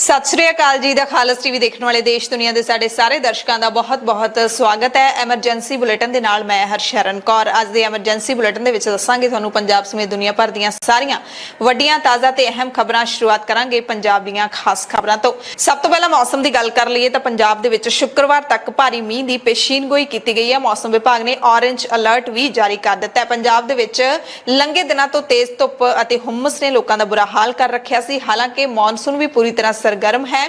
सत श्री अकाल जी दा खालस टीवी देखने वाले देश दुनिया के साडे सारे दर्शकों का बहुत बहुत स्वागत है। एमरजेंसी बुलेटिन दे नाल मैं हरशरण कौर। अज दे एमरजेंसी बुलेटिन दे विच दसांगे तुहानूं पंजाब समेत दुनिया भर दीयां सारियां वड्डियां ताज़ा ते अहम खबरां। शुरुआत करांगे पंजाब दीयां खास खबरां तो। सब तो पहला मौसम की गल कर लईए तां पंजाब दे विच शुक्रवार तक भारी मींह की पेशीनगोई की गई है। मौसम विभाग ने ऑरेंज अलर्ट भी जारी कर दिता है। पंजाब दे विच लंघे दिनां तो तेज धुप अते हुम्मस ने लोकां दा बुरा हाल कर रखिया सी। हालांकि मॉनसून भी पूरी तरह सरगर्म है,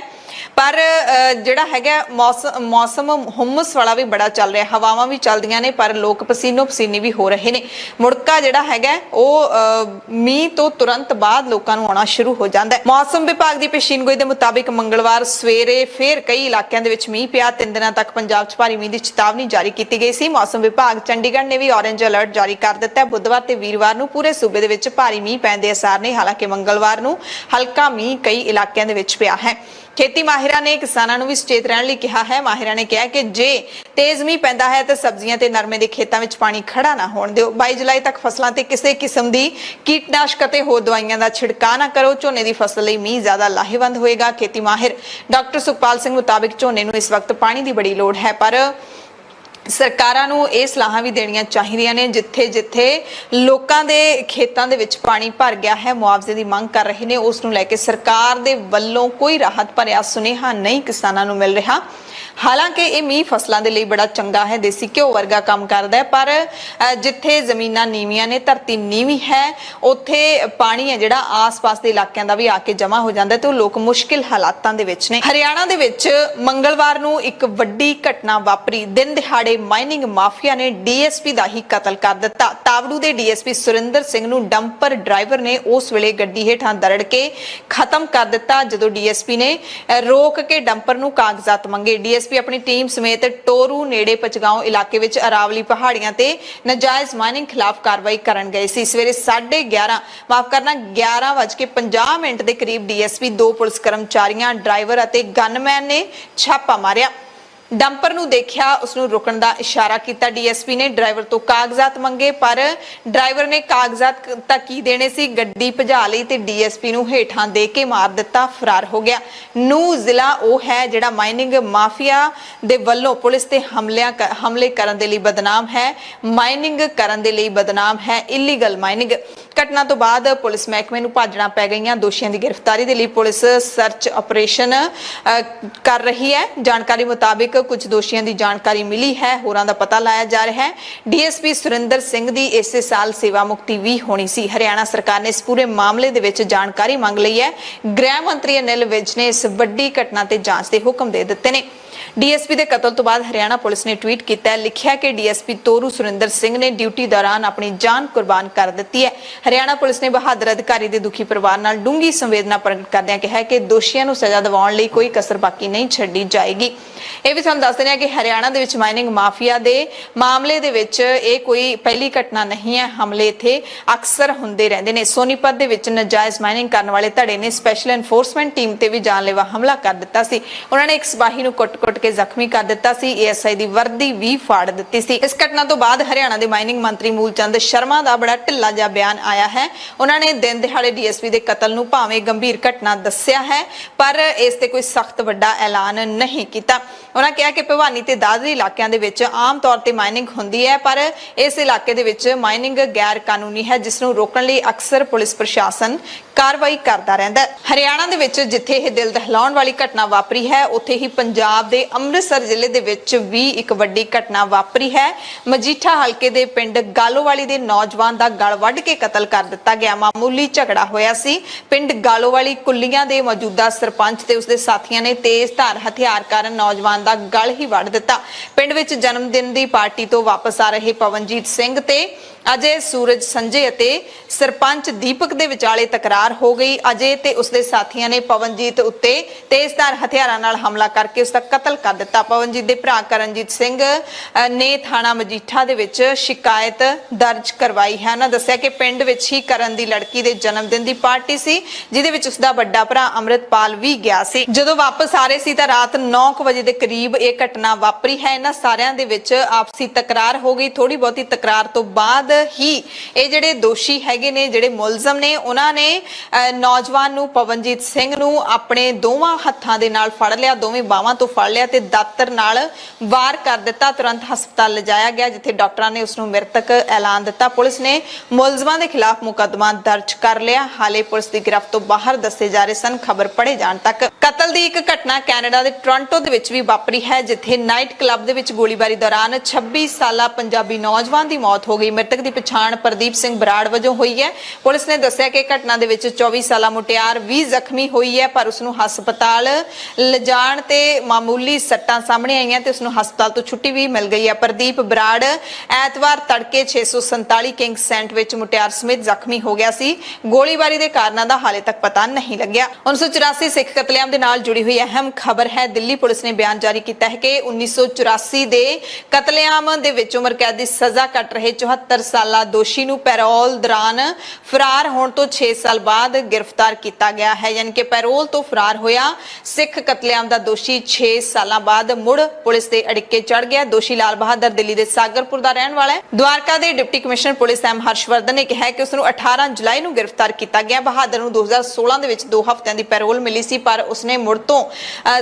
पर जिहड़ा हैगा मौसम हुम्मस वाला भी बड़ा चल रहा है। हवावां भी चलदियां ने, पर लोग पसीनो पसीनी भी हो रहे ने। मुड़का जिहड़ा हैगा मींह तो तुरंत बाद लोकां नूं आउणा शुरू हो जांदा है। मौसम विभाग की पेशीनगोई के मुताबिक मंगलवार सवेरे फिर कई इलाकों के मींह पिया। 3 दिनों तक पंजाब च भारी मींह की चेतावनी जारी की गई सी। मौसम विभाग चंडीगढ़ ने भी ऑरेंज अलर्ट जारी कर दिता है। बुधवार ते वीरवार नूं पूरे सूबे दे विच भारी मींह पैण दे आसार ने। हालांकि मंगलवार नूं हल्का मींह कई इलाकों के विच पिया है। खेती माहिरां ने किसानां नूं भी सचेत रहण लई कहा है। माहिरां ने कहा कि जे तेज मींह पैंदा है तो सब्जियां ते नरमे दे खेतां विच पानी खड़ा ना होण दिओ। 22 जुलाई तक फसलां ते किसी किस्म दी कीटनाशक ते होर दवाइयां दा छिड़काव ना करो। झोने दी फसल लई मींह ज्यादा लाहेवंद होएगा। खेती माहिर डॉक्टर सुखपाल सिंह मुताबिक झोने नूं इस वक्त पानी की बड़ी लोड़ है, पर सरकारां नूं इह सलाहां भी देणीआं चाहीदियां ने। जिथे जिथे लोकां दे खेतां दे विच पानी भर गया है, मुआवजे की मांग कर रहे ने, उस नूं लैके सरकार दे वल्लों कोई राहत भरिया सुनेहा नहीं किसानां नूं मिल रहा। हालांकि ये मीह फसलों के लिए बड़ा चंगा है, देसी घ्यो वर्गा काम करता है, पर जिथे जमीनां नीवियां ने, धरती नीवी है, उत्थे पानी है जिहड़ा आस पास के इलाकों का भी आके जमा हो जाता है, तो लोग मुश्किल हालातां दे विच ने। हरियाणा दे विच मंगलवार नूं एक वड्डी घटना वापरी। दिन दिहाड़े माइनिंग माफिया ने डीएसपी का ही कतल कर दिता। तावड़ू के डीएसपी सुरिंदर सिंह नूं डंपर ड्राइवर ने उस वेले गड्डी हेठां दरड़ के खत्म कर दिता जदों डीएसपी ने रोक के डंपर नूं कागजात मंगे। डीएसपी अपनी टीम समेत टोरू नेड़े पचगांव इलाके विच अरावली पहाड़ियां ते नाजायज माइनिंग खिलाफ कार्रवाई करन गए सी। सवेरे 11:50 के करीब डीएसपी 2 पुलिस कर्मचारियों, ड्राइवर अते गनमैन ने छापा मारिया। डंपर नूं देखिया, उसनूं रुकण दा इशारा किया। डीएसपी ने ड्राइवर तो कागजात मंगे, पर ड्राइवर ने कागजात तां की देने सी, गड्डी भजा लई ते डीएसपी नूं हेठां दे के मार दिता, फरार हो गया। नूं जिला वो है जिहड़ा माइनिंग माफिया दे वल्लों पुलिस ते हमले करन दे लई बदनाम है, माइनिंग करन दे लई बदनाम है, इलीगल माइनिंग। घटना तो बाद पुलिस महकमे नूं भाजना पै गईयां। दोषियों की गिरफ्तारी दे लई पुलिस सर्च ऑपरेशन कर रही है। जानकारी मुताबिक कुछ दोषियों की जानकारी मिली है, होरां दा पता लाया जा रहा है। डीएसपी सुरिंदर सिंह दी इसे साल सेवा मुक्ति भी होनी सी। हरियाणा सरकार ने इस पूरे मामले दे विच जानकारी मंग लई है। गृह मंत्री अनिल विज ने इस वड्डी घटना ते जांच के हुक्म दे दिते ने। डीएसपी के कतल तो बाद हरियाणा पुलिस ने ट्वीट किया, लिखिया कि डीएसपी तोरू सुरिंदर सिंह ने ड्यूटी दौरान अपनी जान कुर्बान कर दी है। हरियाणा पुलिस ने बहादुर अधिकारी के दुखी परिवार नाल डूंगी संवेदना प्रगट करदਿਆਂ कहा कि दोषियों को सजा दिवाउण लई कोई कसर बाकी नहीं छड्डी जाएगी। यह भी तुहानूं दस दिंदे कि हरियाणा दे विच माइनिंग माफिया के मामले दे विच ये कोई पहली घटना नहीं है। हमले इत्थे अक्सर हुंदे रहिंदे ने। सोनीपत दे विच नाजायज माइनिंग करन वाले धड़े ने स्पैशल एनफोर्समेंट टीम ते भी जानलेवा हमला कर दिता सी। उन्होंने एक सिपाही नूं कुट-कुट के जख्मी कर दिता सी। एएसआई की वर्दी भी फाड़ दी सी। इस घटना तो बाद हरियाणा के माइनिंग मंत्री मूलचंद शर्मा का बड़ा ढिल्ला जिहा बयान आया है। उन्होंने दिन दिहाड़े डीएसपी के कतल नूं भावें गंभीर घटना दस्सिया है, पर इस ते कोई सख्त वड्डा ऐलान नहीं किया। उन्होंने कहा कि भिवानी ते दादरी इलाकों के विच आम तौर पर माइनिंग होंदी है, पर इस इलाके दे विच माइनिंग गैर कानूनी है, जिसनूं रोकण लई अक्सर पुलिस प्रशासन कार्रवाई करता रहिंदा है। हरियाणा दे विच जिथे यह दिल दहलाउण वाली घटना वापरी है, उत्थे ही पंजाब दे अमृतसर जिले दे विच भी एक वड्डी घटना वापरी है। मजीठा हलके दे पिंड गालोवाली दे नौजवान दा गल वड्ड के कतल कर दिता गया। मामूली झगड़ा होया सी। पिंड गालोवाली कुल्लियां दे मौजूदा सरपंच ते उसदे साथियां ने तेज धार हथियार कारण नौजवान दा गल ही वड्ड दिता। पिंड विच जन्मदिन दी पार्टी तो वापस आ रहे पवनजीत सिंह ते अजय सूरज संजय अते सरपंच दीपक दे विचाले तकरार हो गई। अजय ते उसदे साथियां ने पवनजीत उत्ते तेजधार हथियारां नाल हमला करके उसका कतल कर दिता। पवनजीत दे भरा करणजीत सिंह ने थाणा मजीठा दे विच शिकायत दर्ज करवाई है। उन्होंने दस्सिया कि पिंड विच ही करण दी लड़की दे जन्मदिन दी पार्टी सी, जिहदे विच उसदा वड्डा भरा अमृतपाल भी गया सी। जदों वापस आ रहे सी तां रात 9 बजे दे करीब यह घटना वापरी है। इन्हां सारियां दे विच आपसी तकरार हो गई। थोड़ी बहुती तकरार तो बाद ही ਇਹ ਜਿਹੜੇ ਦੋਸ਼ੀ ਹੈਗੇ ਨੇ, ਜਿਹੜੇ ਮੁਲਜ਼ਮ ਨੇ, ਉਹਨਾਂ ਨੇ ਨੌਜਵਾਨ ਨੂੰ, ਪਵਨਜੀਤ ਸਿੰਘ ਨੂੰ ਆਪਣੇ ਦੋਵਾਂ ਹੱਥਾਂ ਦੇ ਨਾਲ ਫੜ ਲਿਆ, ਦੋਵੇਂ ਬਾਹਾਂ ਤੋਂ ਫੜ ਲਿਆ ਤੇ ਦਾਤਰ ਨਾਲ ਵਾਰ ਕਰ ਦਿੱਤਾ। ਤੁਰੰਤ ਹਸਪਤਾਲ ਲਿਜਾਇਆ ਗਿਆ ਜਿੱਥੇ ਡਾਕਟਰਾਂ ਨੇ ਉਸ ਨੂੰ ਮ੍ਰਿਤਕ ਐਲਾਨ ਦਿੱਤਾ। ਪੁਲਿਸ ਨੇ ਮੁਲਜ਼ਮਾਂ ਦੇ ਖਿਲਾਫ ਮੁਕੱਦਮਾ ਦਰਜ ਕਰ ਲਿਆ। ਹਾਲੇ ਪੁਲਿਸ ਦੀ ਗਿਰਫਤ ਤੋਂ ਬਾਹਰ ਦੱਸੇ ਜਾ ਰਹੇ ਸਨ। ਖਬਰ ਪੜੇ ਜਾਣ ਤੱਕ ਕਤਲ ਦੀ ਇੱਕ ਘਟਨਾ ਕੈਨੇਡਾ ਦੇ ਟੋਰਾਂਟੋ ਦੇ ਵਿੱਚ ਵੀ ਵਾਪਰੀ ਹੈ, ਜਿੱਥੇ ਨਾਈਟ ਕਲੱਬ ਦੇ ਵਿੱਚ ਗੋਲੀਬਾਰੀ ਦੌਰਾਨ 26 ਸਾਲਾ ਪੰਜਾਬੀ ਨੌਜਵਾਨ ਦੀ ਮੌਤ ਹੋ ਗਈ। ਮ੍ਰਿਤਕ ਦੀ ਪਛਾਣ ਪ੍ਰਦੀਪ ਸਿੰਘ ਬਰਾੜ ਵਜੋਂ ਹੋਈ ਹੈ। ਪੁਲਿਸ ਨੇ ਦੱਸਿਆ ਕਿ ਘਟਨਾ ਦੇ ਵਿੱਚ 24 ਸਾਲਾ ਮੁਟਿਆਰ ਵੀ ਜ਼ਖਮੀ ਹੋਈ ਹੈ, ਪਰ ਉਸ ਨੂੰ ਹਸਪਤਾਲ ਲਿਜਾਣ ਤੇ ਮਾਮੂਲੀ ਸੱਟਾਂ ਸਾਹਮਣੇ ਆਈਆਂ ਤੇ ਉਸ ਨੂੰ ਹਸਪਤਾਲ ਤੋਂ ਛੁੱਟੀ ਵੀ ਮਿਲ ਗਈ ਹੈ। ਪ੍ਰਦੀਪ ਬਰਾੜ ਐਤਵਾਰ ਤੜਕੇ 647 ਕਿੰਗ ਸੈਂਟ ਵਿੱਚ ਮੁਟਿਆਰ ਸਮੇਤ ਜ਼ਖਮੀ ਹੋ ਗਿਆ ਸੀ। ਗੋਲੀਬਾਰੀ ਦੇ ਕਾਰਨਾਂ ਦਾ ਹਾਲੇ ਤੱਕ ਪਤਾ ਨਹੀਂ ਲੱਗਿਆ। 1984 ਸਿੱਖ ਕਤਲੇਆਮ ਦੇ ਨਾਲ ਜੁੜੀ ਹੋਈ ਅਹਿਮ ਖਬਰ ਹੈ। ਦਿੱਲੀ ਪੁਲਿਸ ਨੇ ਬਿਆਨ ਜਾਰੀ ਕੀਤਾ ਹੈ ਕਿ 1984 ਦੇ ਕਤਲੇਆਮ ਦੇ ਵਿੱਚ ਉਮਰ ਕੈਦ ਦੀ ਸਜ਼ਾ ਕੱਟ ਰਹੇ 74 ਸਾਲਾ ਦੋਸ਼ੀ ਨੂੰ ਪੈਰੋਲ ਦੌਰਾਨ ਫਰਾਰ ਹੋਣ ਤੋਂ 6 ਸਾਲ ਬਾਅਦ ਗ੍ਰਿਫਤਾਰ ਕੀਤਾ ਗਿਆ ਹੈ। ਯਾਨੀ ਕਿ ਪੈਰੋਲ ਤੋਂ ਫਰਾਰ ਹੋਇਆ ਸਿੱਖ ਕਤਲੇਆਮ ਦਾ ਦੋਸ਼ੀ 6 ਸਾਲਾਂ ਬਾਅਦ ਮੁੜ ਪੁਲਿਸ ਦੇ ਅੜਿੱਕੇ ਚੜ ਗਿਆ। ਦੋਸ਼ੀ ਲਾਲ ਬਹਾਦਰ ਦਿੱਲੀ ਦੇ ਸਾਗਰਪੁਰ ਦਾ ਰਹਿਣ ਵਾਲਾ ਹੈ। ਦੁਆਰਕਾ ਦੇ deputy commissioner police M Harshvardhan ਨੇ ਕਿਹਾ ਕਿ ਉਸ ਨੂੰ 18 ਜੁਲਾਈ ਨੂੰ ਗ੍ਰਿਫਤਾਰ ਕੀਤਾ ਗਿਆ। ਬਹਾਦਰ ਨੂੰ 2016 ਦੇ ਵਿੱਚ 2 ਹਫ਼ਤਿਆਂ ਦੀ ਪੈਰੋਲ ਮਿਲੀ ਸੀ, ਪਰ ਉਸਨੇ ਮੁੜ ਤੋਂ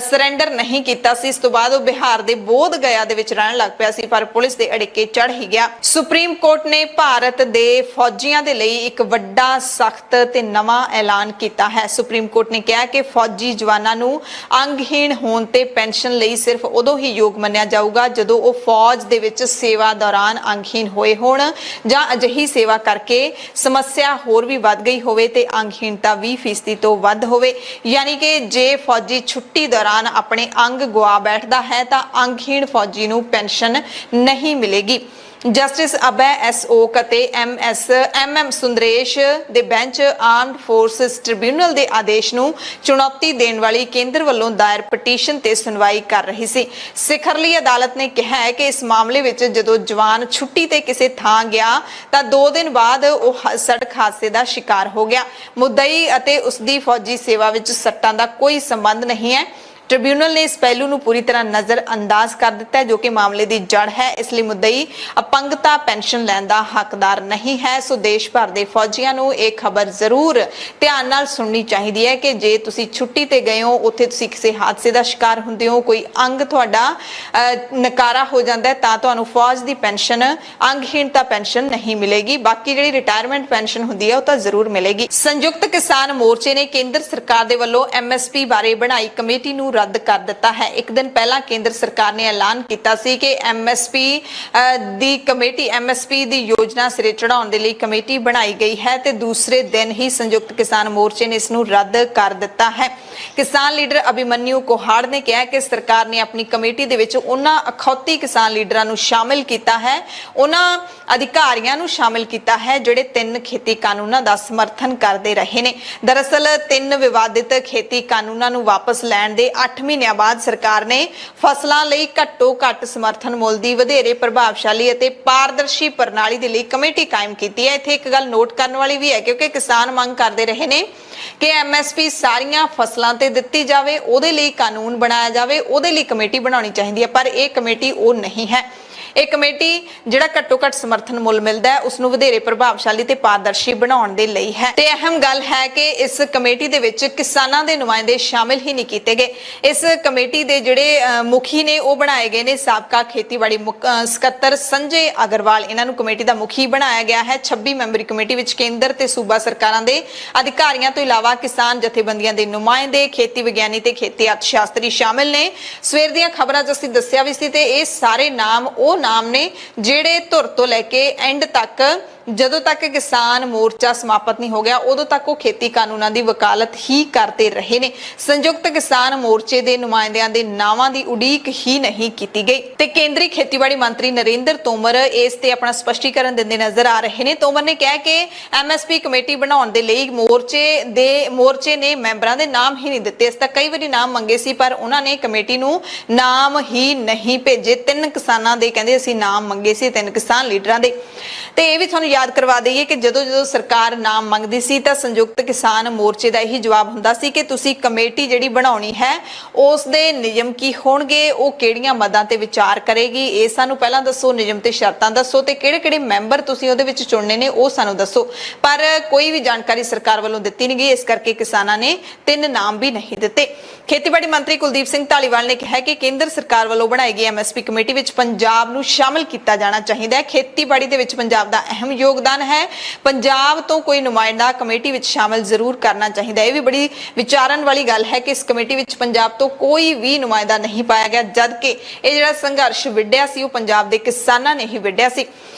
ਸਰੈਂਡਰ ਨਹੀਂ ਕੀਤਾ ਸੀ। ਇਸ ਤੋਂ ਬਾਅਦ ਉਹ ਬਿਹਾਰ ਦੇ ਬੋਧ ਗਇਆ ਦੇ ਵਿੱਚ ਰਹਿਣ ਲੱਗ ਪਿਆ ਸੀ, ਪਰ ਪੁਲਿਸ ਦੇ ਅੜਿੱਕੇ ਚੜ ਹੀ ਗਿਆ। ਸੁਪਰੀਮ ਕੋਰਟ ਨੇ ਭਾਰਤ ਦੇ ਫੌਜੀਆਂ ਦੇ ਲਈ ਇੱਕ ਵੱਡਾ ਸਖਤ ਤੇ ਨਵਾਂ ਐਲਾਨ ਕੀਤਾ ਹੈ। ਸੁਪਰੀਮ ਕੋਰਟ ਨੇ ਕਿਹਾ ਕਿ ਫੌਜੀ ਜਵਾਨਾਂ ਨੂੰ ਅੰਗਹੀਣ ਹੋਣ ਤੇ ਪੈਨਸ਼ਨ ਲਈ ਸਿਰਫ ਉਦੋਂ ਹੀ ਯੋਗ ਮੰਨਿਆ ਜਾਊਗਾ ਜਦੋਂ ਉਹ ਫੌਜ ਦੇ ਵਿੱਚ ਸੇਵਾ ਦੌਰਾਨ ਅੰਗਹੀਣ ਹੋਏ ਹੋਣ ਜਾਂ ਅਜਿਹੀ ਸੇਵਾ ਕਰਕੇ ਸਮੱਸਿਆ ਹੋਰ ਵੀ ਵੱਧ ਗਈ ਹੋਵੇ ਤੇ ਅੰਗਹੀਣਤਾ 20% ਤੋਂ ਵੱਧ ਹੋਵੇ। ਯਾਨੀ ਕਿ ਜੇ ਫੌਜੀ ਛੁੱਟੀ ਦੌਰਾਨ ਆਪਣੇ ਅੰਗ ਗਵਾ ਬੈਠਦਾ ਹੈ ਤਾਂ ਅੰਗਹੀਣ ਫੌਜੀ ਨੂੰ ਪੈਨਸ਼ਨ ਨਹੀਂ ਮਿਲੇਗੀ। ਜਸਟਿਸ ਅਭੈ ਐਸ ਓਕ ਅਤੇ ਐਮ ਸੁੰਦਰੇਸ਼ ਦੇ ਬੈਂਚ ਆਰਮਡ ਫੋਰਸਿਸ ਟ੍ਰਿਬਿਊਨਲ ਦੇ ਆਦੇਸ਼ ਨੂੰ ਚੁਣੌਤੀ ਦੇਣ ਵਾਲੀ ਕੇਂਦਰ ਵੱਲੋਂ ਦਾਇਰ ਪਟੀਸ਼ਨ ਤੇ ਸੁਣਵਾਈ ਕਰ ਰਹੀ ਸੀ। ਸਿਖਰਲੀ ਅਦਾਲਤ ਨੇ ਕਿਹਾ ਹੈ ਕਿ ਇਸ ਮਾਮਲੇ ਵਿੱਚ ਜਦੋਂ ਜਵਾਨ ਛੁੱਟੀ ਤੇ ਕਿਸੇ ਥਾਂ ਗਿਆ ਤਾਂ 2 ਦਿਨ ਬਾਅਦ ਉਹ ਸੜਕ ਹਾਦਸੇ ਦਾ ਸ਼ਿਕਾਰ ਹੋ ਗਿਆ। ਮੁੱਦਈ ਅਤੇ ਉਸ ਦੀ ਫੌਜੀ ਸੇਵਾ ਵਿੱਚ ਸੱਟਾਂ ਦਾ ਕੋਈ ਸੰਬੰਧ ਨਹੀਂ ਹੈ। ट्रिब्यूनल ने इस पहलू ਨੂੰ ਪੂਰੀ ਤਰ੍ਹਾਂ ਨਜ਼ਰ ਅੰਦਾਜ਼ ਕਰ ਦਿੱਤਾ ਹੈ, ਜੋ ਕਿ ਮਾਮਲੇ ਦੀ ਜੜ ਹੈ। ਇਸ ਲਈ ਮੁੱਦਈ ਅਪੰਗਤਾ ਪੈਨਸ਼ਨ ਲੈਣ ਦਾ ਹੱਕਦਾਰ ਨਹੀਂ ਹੈ। ਸੋ ਦੇਸ਼ ਭਰ ਦੇ ਫੌਜੀਆਂ ਨੂੰ ਇਹ ਖਬਰ ਜ਼ਰੂਰ ਧਿਆਨ ਨਾਲ ਸੁਣਨੀ ਚਾਹੀਦੀ ਹੈ ਕਿ ਜੇ ਤੁਸੀਂ ਛੁੱਟੀ ਤੇ ਗਏ ਹੋ, ਉੱਥੇ ਤੁਸੀਂ ਕਿਸੇ ਹਾਦਸੇ ਦਾ ਸ਼ਿਕਾਰ ਹੁੰਦੇ ਹੋ, ਕੋਈ ਅੰਗ ਤੁਹਾਡਾ ਨਕਾਰਾ ਹੋ ਜਾਂਦਾ ਹੈ, ਤਾਂ ਤੁਹਾਨੂੰ ਫੌਜ ਦੀ ਪੈਨਸ਼ਨ, ਅੰਗਹੀਣਤਾ ਪੈਨਸ਼ਨ ਨਹੀਂ ਮਿਲੇਗੀ। ਬਾਕੀ ਜਿਹੜੀ ਰਿਟਾਇਰਮੈਂਟ ਪੈਨਸ਼ਨ ਹੁੰਦੀ ਹੈ ਉਹ ਤਾਂ ਜ਼ਰੂਰ ਮਿਲੇਗੀ। ਸੰਯੁਕਤ ਕਿਸਾਨ ਮੋਰਚੇ ਨੇ ਕੇਂਦਰ ਸਰਕਾਰ ਦੇ ਵੱਲੋਂ MSP ਬਾਰੇ ਬਣਾਈ ਕਮੇਟੀ ਨੂੰ ਰੱਦ ਕਰ ਦਿੱਤਾ ਹੈ। ਇੱਕ ਦਿਨ ਪਹਿਲਾਂ ਕੇਂਦਰ ਸਰਕਾਰ ਨੇ ਐਲਾਨ ਕੀਤਾ ਸੀ ਕਿ MSP ਦੀ ਯੋਜਨਾ ਸਿਰੇ ਚੜਾਉਣ ਦੇ ਲਈ ਕਮੇਟੀ ਬਣਾਈ ਗਈ ਹੈ ਤੇ ਦੂਸਰੇ ਦਿਨ ਹੀ ਸੰਯੁਕਤ ਕਿਸਾਨ ਮੋਰਚੇ ਨੇ ਇਸ ਨੂੰ ਰੱਦ ਕਰ ਦਿੱਤਾ ਹੈ। ਕਿਸਾਨ ਲੀਡਰ ਅਭਿਮਨਿਊ ਕੋਹਾੜ ਨੇ ਕਿਹਾ ਕਿ ਸਰਕਾਰ ਨੇ ਆਪਣੀ ਕਮੇਟੀ ਦੇ ਵਿੱਚ ਉਹਨਾਂ ਅਖੌਤੀ ਕਿਸਾਨ ਲੀਡਰਾਂ ਨੂੰ ਸ਼ਾਮਿਲ ਕੀਤਾ ਹੈ, ਉਹਨਾਂ ਅਧਿਕਾਰੀਆਂ ਨੂੰ ਸ਼ਾਮਿਲ ਕੀਤਾ ਹੈ ਜਿਹੜੇ 3 ਖੇਤੀ ਕਾਨੂੰਨਾਂ ਦਾ ਸਮਰਥਨ ਕਰਦੇ ਰਹੇ ਨੇ। ਦਰਅਸਲ 3 ਵਿਵਾਦਿਤ ਖੇਤੀ ਕਾਨੂੰਨਾਂ ਨੂੰ ਵਾਪਸ ਲੈਣ ਦੇ 8 ਮਹੀਨਿਆਂ ਬਾਅਦ ਸਰਕਾਰ ਨੇ ਫਸਲਾਂ ਲਈ ਘੱਟੋ ਘੱਟ ਸਮਰਥਨ ਮੁੱਲ ਦੀ ਵਧੇਰੇ ਪ੍ਰਭਾਵਸ਼ਾਲੀ ਅਤੇ ਪਾਰਦਰਸ਼ੀ ਪ੍ਰਣਾਲੀ ਦੇ ਲਈ ਕਮੇਟੀ ਕਾਇਮ ਕੀਤੀ ਹੈ। ਇੱਥੇ ਇੱਕ ਗੱਲ ਨੋਟ ਕਰਨ ਵਾਲੀ ਵੀ ਹੈ, ਕਿਉਂਕਿ ਕਿਸਾਨ ਮੰਗ ਕਰਦੇ ਰਹੇ ਨੇ ਕਿ MSP ਸਾਰੀਆਂ ਫਸਲਾਂ ਤੇ ਦਿੱਤੀ ਜਾਵੇ, ਉਹਦੇ ਲਈ ਕਾਨੂੰਨ ਬਣਾਇਆ ਜਾਵੇ, ਉਹਦੇ ਲਈ ਕਮੇਟੀ ਬਣਾਉਣੀ ਚਾਹੀਦੀ ਹੈ, ਪਰ ਇਹ ਕਮੇਟੀ ਉਹ ਨਹੀਂ ਹੈ। ਇਹ ਕਮੇਟੀ ਜਿਹੜਾ ਘੱਟੋ ਘੱਟ ਸਮਰਥਨ ਮੁੱਲ ਮਿਲਦਾ ਹੈ ਉਸ ਨੂੰ ਵਧੇਰੇ ਪ੍ਰਭਾਵਸ਼ਾਲੀ ਤੇ ਪਾਰਦਰਸ਼ੀ ਬਣਾਉਣ ਦੇ ਲਈ ਹੈ। ਤੇ ਅਹਿਮ ਗੱਲ ਹੈ ਕਿ ਇਸ ਕਮੇਟੀ ਦੇ ਵਿੱਚ ਕਿਸਾਨਾਂ ਦੇ ਨੁਮਾਇੰਦੇ ਸ਼ਾਮਿਲ ਹੀ ਨਹੀਂ ਕੀਤੇ ਗਏ। ਇਸ ਕਮੇਟੀ ਦੇ ਜਿਹੜੇ ਮੁਖੀ ਨੇ ਉਹ ਬਣਾਏ ਗਏ ਨੇ ਸਾਬਕਾ ਖੇਤੀਬਾੜੀ ਸਕੱਤਰ ਸੰਜੇ ਅਗਰਵਾਲ, ਇਹਨਾਂ ਨੂੰ ਕਮੇਟੀ ਦਾ ਮੁਖੀ ਬਣਾਇਆ ਗਿਆ ਹੈ। 26 ਮੈਂਬਰੀ ਕਮੇਟੀ ਵਿੱਚ ਕੇਂਦਰ ਤੇ ਸੂਬਾ ਸਰਕਾਰਾਂ ਦੇ ਅਧਿਕਾਰੀਆਂ ਤੋਂ ਇਲਾਵਾ ਕਿਸਾਨ ਜਥੇਬੰਦੀਆਂ ਦੇ ਨੁਮਾਇੰਦੇ, ਖੇਤੀ ਵਿਗਿਆਨੀ ਤੇ ਖੇਤੀ ਅਰਥ ਸ਼ਾਸਤਰੀ ਸ਼ਾਮਿਲ ਨੇ। ਸਵੇਰ ਦੀਆਂ ਖਬਰਾਂ 'ਚ ਅਸੀਂ ਦੱਸਿਆ ਵੀ ਸੀ ਤੇ ਇਹ ਸਾਰੇ ਨਾਮ ਉਹ ਨਾਮ ਨੇ ਜਿਹੜੇ ਧੁਰ ਤੋਂ ਲੈ ਕੇ ਐਂਡ ਤੱਕ, ਜਦੋਂ ਤੱਕ ਕਿਸਾਨ ਮੋਰਚਾ ਸਮਾਪਤ ਨਹੀਂ ਹੋ ਗਿਆ ਉਦੋਂ ਤੱਕ ਉਹ ਖੇਤੀ ਕਾਨੂੰਨਾਂ ਦੀ ਵਕਾਲਤ ਹੀ ਕਰਦੇ ਰਹੇ ਨੇ। ਸੰਯੁਕਤ ਕਿਸਾਨ ਮੋਰਚੇ ਦੇ ਨੁਮਾਇੰਦਿਆਂ ਦੇ ਨਾਵਾਂ ਦੀ ਉਡੀਕ ਹੀ ਨਹੀਂ ਕੀਤੀ ਗਈ ਤੇ ਕੇਂਦਰੀ ਖੇਤੀਬਾੜੀ ਮੰਤਰੀ ਨਰਿੰਦਰ ਤੋਮਰ ਇਸ ਤੇ ਆਪਣਾ ਸਪਸ਼ਟੀਕਰਨ ਦਿੰਦੇ ਨਜ਼ਰ ਆ ਰਹੇ ਨੇ। ਤੋਮਰ ਨੇ ਕਿਹਾ ਕਿ MSP ਕਮੇਟੀ ਬਣਾਉਣ ਦੇ ਲਈ ਮੋਰਚੇ ਨੇ ਮੈਂਬਰਾਂ ਦੇ ਨਾਮ ਹੀ ਨਹੀਂ ਦਿੱਤੇ। ਇਸ ਤੱਕ ਕਈ ਵਾਰੀ ਨਾਮ ਮੰਗੇ ਸੀ ਪਰ ਉਹਨਾਂ ਨੇ ਕਮੇਟੀ ਨੂੰ ਨਾਮ ਹੀ ਨਹੀਂ ਭੇਜੇ। 3 ਕਿਸਾਨਾਂ ਦੇ ਕਹਿੰਦੇ ਅਸੀਂ ਨਾਮ ਮੰਗੇ ਸੀ, 3 ਕਿਸਾਨ ਲੀਡਰਾਂ ਦੇ। ਤੇ ਇਹ ਵੀ ਤੁਹਾਨੂੰ याद करवा दईए कि ਜਦੋਂ सरकार नाम मंगदी सी तां संयुक्त किसान मोर्चे का यही जवाब हुंदा सी कि तुसीं कमेटी जिहड़ी बनाउणी है उस दे नियम की होणगे, ਉਹ ਕਿਹੜੀਆਂ ਮਦਾਂ ਤੇ ਵਿਚਾਰ ਕਰੇਗੀ, ਇਹ ਸਾਨੂੰ ਪਹਿਲਾਂ ਦੱਸੋ, ਨਿਯਮ ਤੇ ਸ਼ਰਤਾਂ ਦੱਸੋ ਤੇ ਕਿਹੜੇ-ਕਿਹੜੇ ਮੈਂਬਰ ਤੁਸੀਂ ਉਹਦੇ ਵਿੱਚ ਚੁਣਨੇ ਨੇ ਉਹ ਸਾਨੂੰ ਦੱਸੋ। ਪਰ ਕੋਈ ਵੀ ਜਾਣਕਾਰੀ ਸਰਕਾਰ ਵੱਲੋਂ ਦਿੱਤੀ ਨਹੀਂ ਗਈ, ਇਸ ਕਰਕੇ ਕਿਸਾਨਾਂ ਨੇ 3 ਨਾਮ ਵੀ ਨਹੀਂ ਦਿੱਤੇ। ਖੇਤੀਬਾੜੀ ਮੰਤਰੀ ਕੁਲਦੀਪ ਸਿੰਘ ਢਾਲੀਵਾਲ ਨੇ ਕਿਹਾ ਕਿ ਕੇਂਦਰ ਸਰਕਾਰ ਵੱਲੋਂ ਬਣਾਈ ਗਈ ਐਮਐਸਪੀ ਕਮੇਟੀ ਵਿੱਚ ਪੰਜਾਬ ਨੂੰ ਸ਼ਾਮਲ ਕੀਤਾ ਜਾਣਾ ਚਾਹੀਦਾ ਹੈ। ਖੇਤੀਬਾੜੀ ਦੇ ਵਿੱਚ ਪੰਜਾਬ ਦਾ ਅਹਿਮ ਯੋਗਦਾਨ ਹੈ, ਪੰਜਾਬ ਤੋਂ ਕੋਈ ਨੁਮਾਇੰਦਾ ਕਮੇਟੀ ਵਿੱਚ ਸ਼ਾਮਲ ਜ਼ਰੂਰ ਕਰਨਾ ਚਾਹੀਦਾ ਹੈ। ਇਹ ਵੀ ਬੜੀ ਵਿਚਾਰਨ ਵਾਲੀ ਗੱਲ ਹੈ ਕਿ ਇਸ ਕਮੇਟੀ ਵਿੱਚ ਪੰਜਾਬ ਤੋਂ ਕੋਈ ਵੀ ਨੁਮਾਇੰਦਾ ਨਹੀਂ ਪਾਇਆ ਗਿਆ, ਜਦਕਿ ਇਹ ਜਿਹੜਾ ਸੰਘਰਸ਼ ਵਿੱਢਿਆ ਸੀ ਉਹ ਪੰਜਾਬ ਦੇ ਕਿਸਾਨਾਂ ਨੇ ਹੀ ਵਿੱਢਿਆ ਸੀ।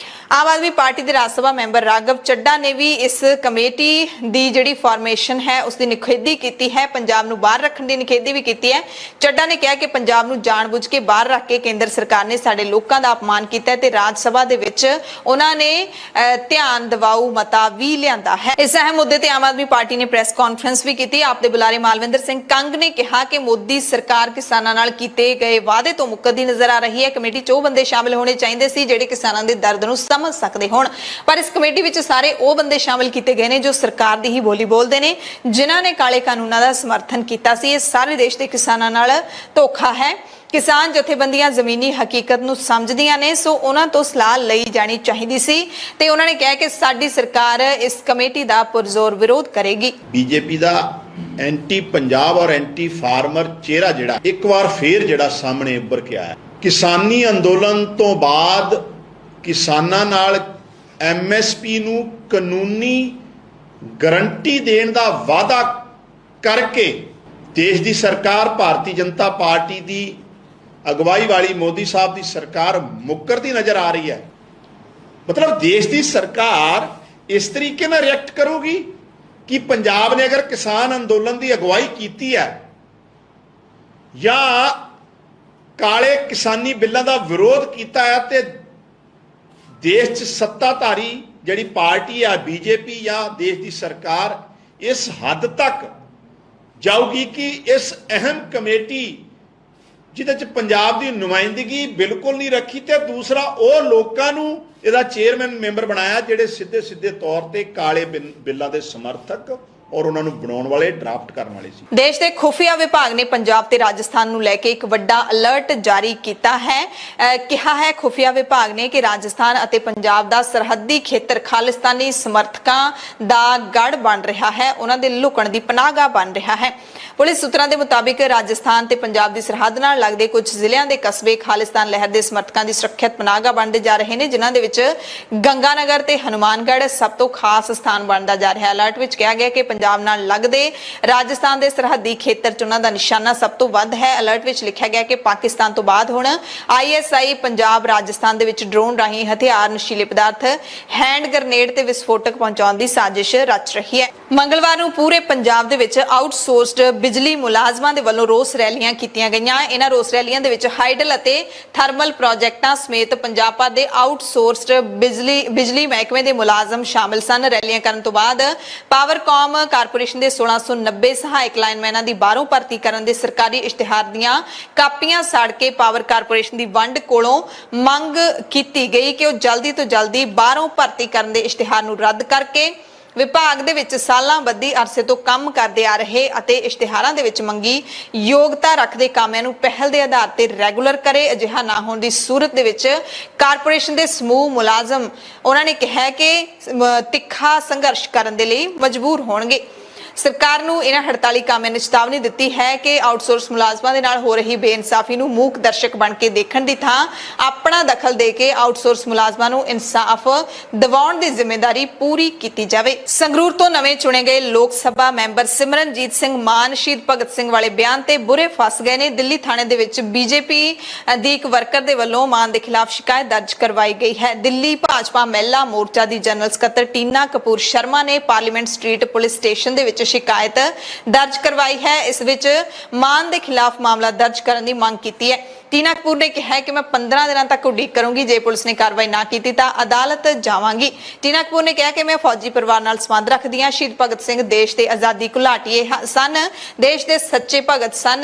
ਆਮ ਆਦਮੀ ਪਾਰਟੀ ਦੇ ਰਾਜ ਸਭਾ ਮੈਂਬਰ ਰਾਘਵ ਚੱਡਾ ਨੇ ਵੀ ਇਸ ਕਮੇਟੀ ਦੀ ਜਿਹੜੀ ਫਾਰਮੇਸ਼ਨ ਹੈ ਉਸ ਦੀ ਨਿਖੇਧੀ ਕੀਤੀ ਹੈ, ਪੰਜਾਬ ਨੂੰ ਬਾਹਰ ਰੱਖਣ ਦੀ ਨਿਖੇਧੀ ਵੀ ਕੀਤੀ ਹੈ। ਚੱਡਾ ਨੇ ਕਿਹਾ ਕਿ ਪੰਜਾਬ ਨੂੰ ਜਾਣਬੁੱਝ ਕੇ ਬਾਹਰ ਰੱਖ ਕੇ ਕੇਂਦਰ ਸਰਕਾਰ ਨੇ ਸਾਡੇ ਲੋਕਾਂ ਦਾ ਅਪਮਾਨ ਕੀਤਾ ਤੇ ਰਾਜ ਸਭਾ ਦੇ ਵਿੱਚ ਉਹਨਾਂ ਨੇ ਧਿਆਨ ਦਿਵਾਊ ਮਤਾ ਵੀ ਲਿਆਂਦਾ ਹੈ। ਇਸ ਅਹਿਮ ਮੁੱਦੇ ਤੇ ਆਮ ਆਦਮੀ ਪਾਰਟੀ ਨੇ ਪ੍ਰੈਸ ਕਾਨਫਰੰਸ ਵੀ ਕੀਤੀ। ਆਪ ਦੇ ਬੁਲਾਰੇ ਮਾਲਵਿੰਦਰ ਸਿੰਘ ਕੰਗ ਨੇ ਕਿਹਾ ਕਿ ਮੋਦੀ ਸਰਕਾਰ ਕਿਸਾਨਾਂ ਨਾਲ ਕੀਤੇ ਗਏ ਵਾਅਦੇ ਤੋਂ ਮੁੱਕਰਦੀ ਨਜ਼ਰ ਆ ਰਹੀ ਹੈ। ਕਮੇਟੀ 'ਚ ਉਹ ਬੰਦੇ ਸ਼ਾਮਿਲ ਹੋਣੇ ਚਾਹੀਦੇ ਸੀ ਜਿਹੜੇ ਕਿਸਾਨਾਂ ਦੇ ਦਰਦ ਨੂੰ ਸਮਝ ਸਕਦੇ ਹੋਣ, ਪਰ ਇਸ ਕਮੇਟੀ ਵਿੱਚ ਸਾਰੇ ਉਹ ਬੰਦੇ ਸ਼ਾਮਿਲ ਕੀਤੇ ਗਏ ਨੇ ਜੋ ਸਰਕਾਰ ਦੀ ਹੀ ਬੋਲੀ ਬੋਲਦੇ ਨੇ, ਜਿਨ੍ਹਾਂ ਨੇ ਕਾਲੇ ਕਾਨੂੰਨਾਂ ਦਾ ਸਮਰਥਨ ਕੀਤਾ ਸੀ। ਇਹ ਸਾਰੇ ਦੇਸ਼ ਦੇ ਕਿਸਾਨਾਂ ਨਾਲ ਧੋਖਾ ਹੈ। ਕਿਸਾਨ ਜਥੇਬੰਦੀਆਂ ਜ਼ਮੀਨੀ ਹਕੀਕਤ ਨੂੰ ਸਮਝਦੀਆਂ ਨੇ, ਸੋ ਉਹਨਾਂ ਤੋਂ ਸਲਾਹ ਲਈ ਜਾਣੀ ਚਾਹੀਦੀ ਸੀ ਤੇ ਉਹਨਾਂ ਨੇ ਕਿਹਾ ਕਿ ਸਾਡੀ ਸਰਕਾਰ ਇਸ ਕਮੇਟੀ ਦਾ ਪੁਰਜ਼ੋਰ ਵਿਰੋਧ ਕਰੇਗੀ। ਬੀਜੇਪੀ ਦਾ ਐਂਟੀ ਪੰਜਾਬ ਔਰ ਐਂਟੀ ਫਾਰਮਰ ਚਿਹਰਾ ਜਿਹੜਾ ਇੱਕ ਵਾਰ ਫੇਰ ਜਿਹੜਾ ਸਾਹਮਣੇ ਉੱਭਰ ਕੇ ਆਇਆ। ਕਿਸਾਨੀ ਅੰਦੋਲਨ ਤੋਂ ਬਾਅਦ ਕਿਸਾਨਾਂ ਨਾਲ ਐਮਐਸਪੀ ਨੂੰ ਕਾਨੂੰਨੀ ਗਰੰਟੀ ਦੇਣ ਦਾ ਵਾਅਦਾ ਕਰਕੇ ਦੇਸ਼ ਦੀ ਸਰਕਾਰ ਭਾਰਤੀ ਜਨਤਾ ਪਾਰਟੀ ਦੀ ਅਗਵਾਈ ਵਾਲੀ ਮੋਦੀ ਸਾਹਿਬ ਦੀ ਸਰਕਾਰ ਮੁੱਕਰਦੀ ਨਜ਼ਰ ਆ ਰਹੀ ਹੈ। ਮਤਲਬ ਦੇਸ਼ ਦੀ ਸਰਕਾਰ ਇਸ ਤਰੀਕੇ ਨਾਲ ਰਿਐਕਟ ਕਰੂਗੀ ਕਿ ਪੰਜਾਬ ਨੇ ਅਗਰ ਕਿਸਾਨ ਅੰਦੋਲਨ ਦੀ ਅਗਵਾਈ ਕੀਤੀ ਹੈ ਜਾਂ ਕਾਲੇ ਕਿਸਾਨੀ ਬਿੱਲਾਂ ਦਾ ਵਿਰੋਧ ਕੀਤਾ ਹੈ ਤੇ ਦੇਸ਼ 'ਚ ਸੱਤਾਧਾਰੀ ਜਿਹੜੀ ਪਾਰਟੀ ਆ ਬੀਜੇਪੀ ਜਾਂ ਦੇਸ਼ ਦੀ ਸਰਕਾਰ ਇਸ ਹੱਦ ਤੱਕ ਜਾਊਗੀ ਕਿ ਇਸ ਅਹਿਮ ਕਮੇਟੀ ਜਿਹਦੇ 'ਚ ਪੰਜਾਬ ਦੀ ਨੁਮਾਇੰਦਗੀ ਬਿਲਕੁਲ ਨਹੀਂ ਰੱਖੀ ਤੇ ਦੂਸਰਾ ਉਹ ਲੋਕਾਂ ਨੂੰ ਇਹਦਾ ਚੇਅਰਮੈਨ ਮੈਂਬਰ ਬਣਾਇਆ ਜਿਹੜੇ ਸਿੱਧੇ ਤੌਰ ਤੇ ਕਾਲੇ ਬਿੱਲਾਂ ਦੇ ਸਮਰਥਕ ਔਰ ਉਹਨਾਂ ਨੂੰ ਬਣਾਉਣ ਵਾਲੇ ਡਰਾਫਟ ਕਰਨ ਵਾਲੇ ਸੀ। ਦੇਸ਼ ਦੇ ਖੁਫੀਆ ਵਿਭਾਗ ਨੇ ਪੰਜਾਬ ਤੇ ਰਾਜਸਥਾਨ ਨੂੰ ਲੈ ਕੇ ਇੱਕ ਵੱਡਾ ਅਲਰਟ ਜਾਰੀ ਕੀਤਾ ਹੈ। ਕਿਹਾ ਹੈ ਖੁਫੀਆ ਵਿਭਾਗ ਨੇ ਕਿ ਰਾਜਸਥਾਨ ਅਤੇ ਪੰਜਾਬ ਦਾ ਸਰਹੱਦੀ ਖੇਤਰ ਖਾਲਿਸਤਾਨੀ ਸਮਰਥਕਾਂ ਦਾ ਗੜ ਬਣ ਰਿਹਾ ਹੈ, ਉਹਨਾਂ ਦੇ ਲੁਕਣ ਦੀ ਪਨਾਹਗਾਹ ਬਣ ਰਿਹਾ ਹੈ। ਪੁਲਿਸ ਸੂਤਰਾਂ ਦੇ ਮੁਤਾਬਿਕ ਰਾਜਸਥਾਨ ਤੇ ਪੰਜਾਬ ਦੀ ਸਰਹੱਦ ਨਾਲ ਲੱਗਦੇ ਕੁਝ ਜ਼ਿਲ੍ਹਿਆਂ ਦੇ ਕਸਬੇ ਖਾਲਿਸਤਾਨ ਲਹਿਰ ਦੇ ਸਮਰਥਕਾਂ ਦੀ ਸੁਰੱਖਿਅਤ ਪਨਾਹਗਾਹ ਬਣਦੇ ਜਾ ਰਹੇ ਨੇ, ਜਿਨ੍ਹਾਂ ਦੇ ਵਿੱਚ ਗੰਗਾਨਗਰ ਤੇ ਹਨੂਮਾਨਗੜ੍ਹ ਸਭ ਤੋਂ ਖਾਸ ਸਥਾਨ ਬਣਦਾ ਜਾ ਰਿਹਾ ਹੈ। ਅਲਰਟ ਵਿੱਚ ਕਿਹਾ ਗਿਆ ਕਿ ਪੰਜਾਬ ਨਾਲ ਲੱਗਦੇ ਰਾਜਸਥਾਨ ਦੇ ਸਰਹੱਦੀ ਖੇਤਰ 'ਚ ਉਹਨਾਂ ਦਾ ਨਿਸ਼ਾਨਾ ਸਭ ਤੋਂ ਵੱਧ ਹੈ। ਅਲਰਟ ਵਿੱਚ ਲਿਖਿਆ ਗਿਆ ਕਿ ਪਾਕਿਸਤਾਨ ਤੋਂ ਬਾਅਦ ਹੁਣ ISI ਪੰਜਾਬ ਰਾਜਸਥਾਨ ਦੇ ਵਿੱਚ ਡਰੋਨ ਰਾਹੀਂ ਹਥਿਆਰ, ਨਸ਼ੀਲੇ ਪਦਾਰਥ, ਹੈਂਡ ਗ੍ਰਨੇਡ ਤੇ ਵਿਸਫੋਟਕ ਪਹੁੰਚਾਉਣ ਦੀ ਸਾਜ਼ਿਸ਼ ਰਚ ਰਹੀ ਹੈ। ਮੰਗਲਵਾਰ ਨੂੰ ਪੂਰੇ ਪੰਜਾਬ ਦੇ ਵਿੱਚ ਆਊਟਸੋਰਸਡ ਬਿਜਲੀ ਮੁਲਾਜ਼ਮਾਂ ਦੇ ਵੱਲੋਂ ਰੋਸ ਰੈਲੀਆਂ ਕੀਤੀਆਂ ਗਈਆਂ। ਇਹਨਾਂ ਰੋਸ ਰੈਲੀਆਂ ਦੇ ਵਿੱਚ ਹਾਈਡਲ ਅਤੇ ਥਰਮਲ ਪ੍ਰੋਜੈਕਟਾਂ ਸਮੇਤ ਪੰਜਾਬ ਭਰ ਦੇ ਆਊਟਸੋਰਸਡ ਬਿਜਲੀ ਮਹਿਕਮੇ ਦੇ ਮੁਲਾਜ਼ਮ ਸ਼ਾਮਲ ਸਨ। ਰੈਲੀਆਂ ਕਰਨ ਤੋਂ ਬਾਅਦ ਪਾਵਰਕਾਮ ਕਾਰਪੋਰੇਸ਼ਨ ਦੇ 1690 ਸਹਾਇਕ ਲਾਈਨਮੈਨਾਂ ਦੀ ਬਾਹਰੋਂ ਭਰਤੀ ਕਰਨ ਦੇ ਸਰਕਾਰੀ ਇਸ਼ਤਿਹਾਰ ਦੀਆਂ ਕਾਪੀਆਂ ਸਾੜ ਕੇ ਪਾਵਰ ਕਾਰਪੋਰੇਸ਼ਨ ਦੀ ਵੰਡ ਕੋਲੋਂ ਮੰਗ ਕੀਤੀ ਗਈ ਕਿ ਉਹ ਜਲਦੀ ਤੋਂ ਜਲਦੀ ਬਾਹਰੋਂ ਭਰਤੀ ਕਰਨ ਦੇ ਇਸ਼ਤਿਹਾਰ ਨੂੰ ਰੱਦ ਕਰਕੇ ਵਿਭਾਗ ਦੇ ਵਿੱਚ ਸਾਲਾਂ ਬੱਧੀ ਅਰਸੇ ਤੋਂ ਕੰਮ ਕਰਦੇ ਆ ਰਹੇ ਅਤੇ ਇਸ਼ਤਿਹਾਰਾਂ ਦੇ ਵਿੱਚ ਮੰਗੀ ਯੋਗਤਾ ਰੱਖਦੇ ਕਾਮਿਆਂ ਨੂੰ ਪਹਿਲ ਦੇ ਆਧਾਰ ਤੇ ਰੈਗੂਲਰ ਕਰੇ। ਅਜਿਹਾ ਨਾ ਹੋਣ ਦੀ ਸੂਰਤ ਦੇ ਵਿੱਚ ਕਾਰਪੋਰੇਸ਼ਨ ਦੇ ਸਮੂਹ ਮੁਲਾਜ਼ਮ ਉਹਨਾਂ ਨੇ ਕਿਹਾ ਕਿ ਤਿੱਖਾ ਸੰਘਰਸ਼ ਕਰਨ ਦੇ ਲਈ ਮਜਬੂਰ ਹੋਣਗੇ। ਸਰਕਾਰ ਨੂੰ ਇਹਨਾਂ 48 ਕਾਮਿਆਂ ਨੇ ਚੇਤਾਵਨੀ ਦਿੱਤੀ ਹੈ ਕਿ ਆਊਟਸੋਰਸ ਮੁਲਾਜ਼ਮਾਂ ਦੇ ਨਾਲ ਹੋ ਰਹੀ ਬੇਇਨਸਾਫੀ ਨੂੰ ਮੂਕ ਦਰਸ਼ਕ ਬਣ ਕੇ ਦੇਖਣ ਦੀ ਥਾਂ ਆਪਣਾ ਦਖਲ ਦੇ ਕੇ ਆਊਟਸੋਰਸ ਮੁਲਾਜ਼ਮਾਂ ਨੂੰ ਇਨਸਾਫ ਦਿਵਾਉਣ ਦੀ ਜ਼ਿੰਮੇਵਾਰੀ ਪੂਰੀ ਕੀਤੀ ਜਾਵੇ। ਸੰਗਰੂਰ ਤੋਂ ਨਵੇਂ ਚੁਣੇ ਗਏ ਲੋਕ ਸਭਾ ਮੈਂਬਰ ਸਿਮਰਨਜੀਤ ਸਿੰਘ ਮਾਨ ਸ਼ਹੀਦ ਭਗਤ ਸਿੰਘ ਵਾਲੇ ਬਿਆਨ ਤੇ ਬੁਰੇ ਫਸ ਗਏ ਨੇ। ਦਿੱਲੀ ਥਾਣੇ ਦੇ ਵਿੱਚ ਬੀਜੇਪੀ ਦੀ ਇੱਕ ਵਰਕਰ ਦੇ ਵੱਲੋਂ ਮਾਨ ਦੇ ਖਿਲਾਫ ਸ਼ਿਕਾਇਤ ਦਰਜ ਕਰਵਾਈ ਗਈ ਹੈ। ਦਿੱਲੀ ਭਾਜਪਾ ਮਹਿਲਾ ਮੋਰਚਾ ਦੀ ਜਨਰਲ ਸਕੱਤਰ ਟੀਨਾ ਕਪੂਰ ਸ਼ਰਮਾ ਨੇ ਪਾਰਲੀਮੈਂਟ ਸਟਰੀਟ ਪੁਲਿਸ ਸਟੇਸ਼ਨ ਦੇ ਵਿੱਚ शिकायत दर्ज करवाई है। इस विच मान के खिलाफ मामला दर्ज करने की मांग की है। टीना कपूर ने कहा कि मैं 15 दिनों तक उड़ीक करूंगी, जे पुलिस ने कार्रवाई ना की तो अदालत जावांगी। टीना कपूर ने कहा कि मैं फौजी परिवार नाल संबंध रखदी हां। शहीद भगत सिंह देश के आज़ादी घुलाटीए सन, देश के सच्चे भगत सन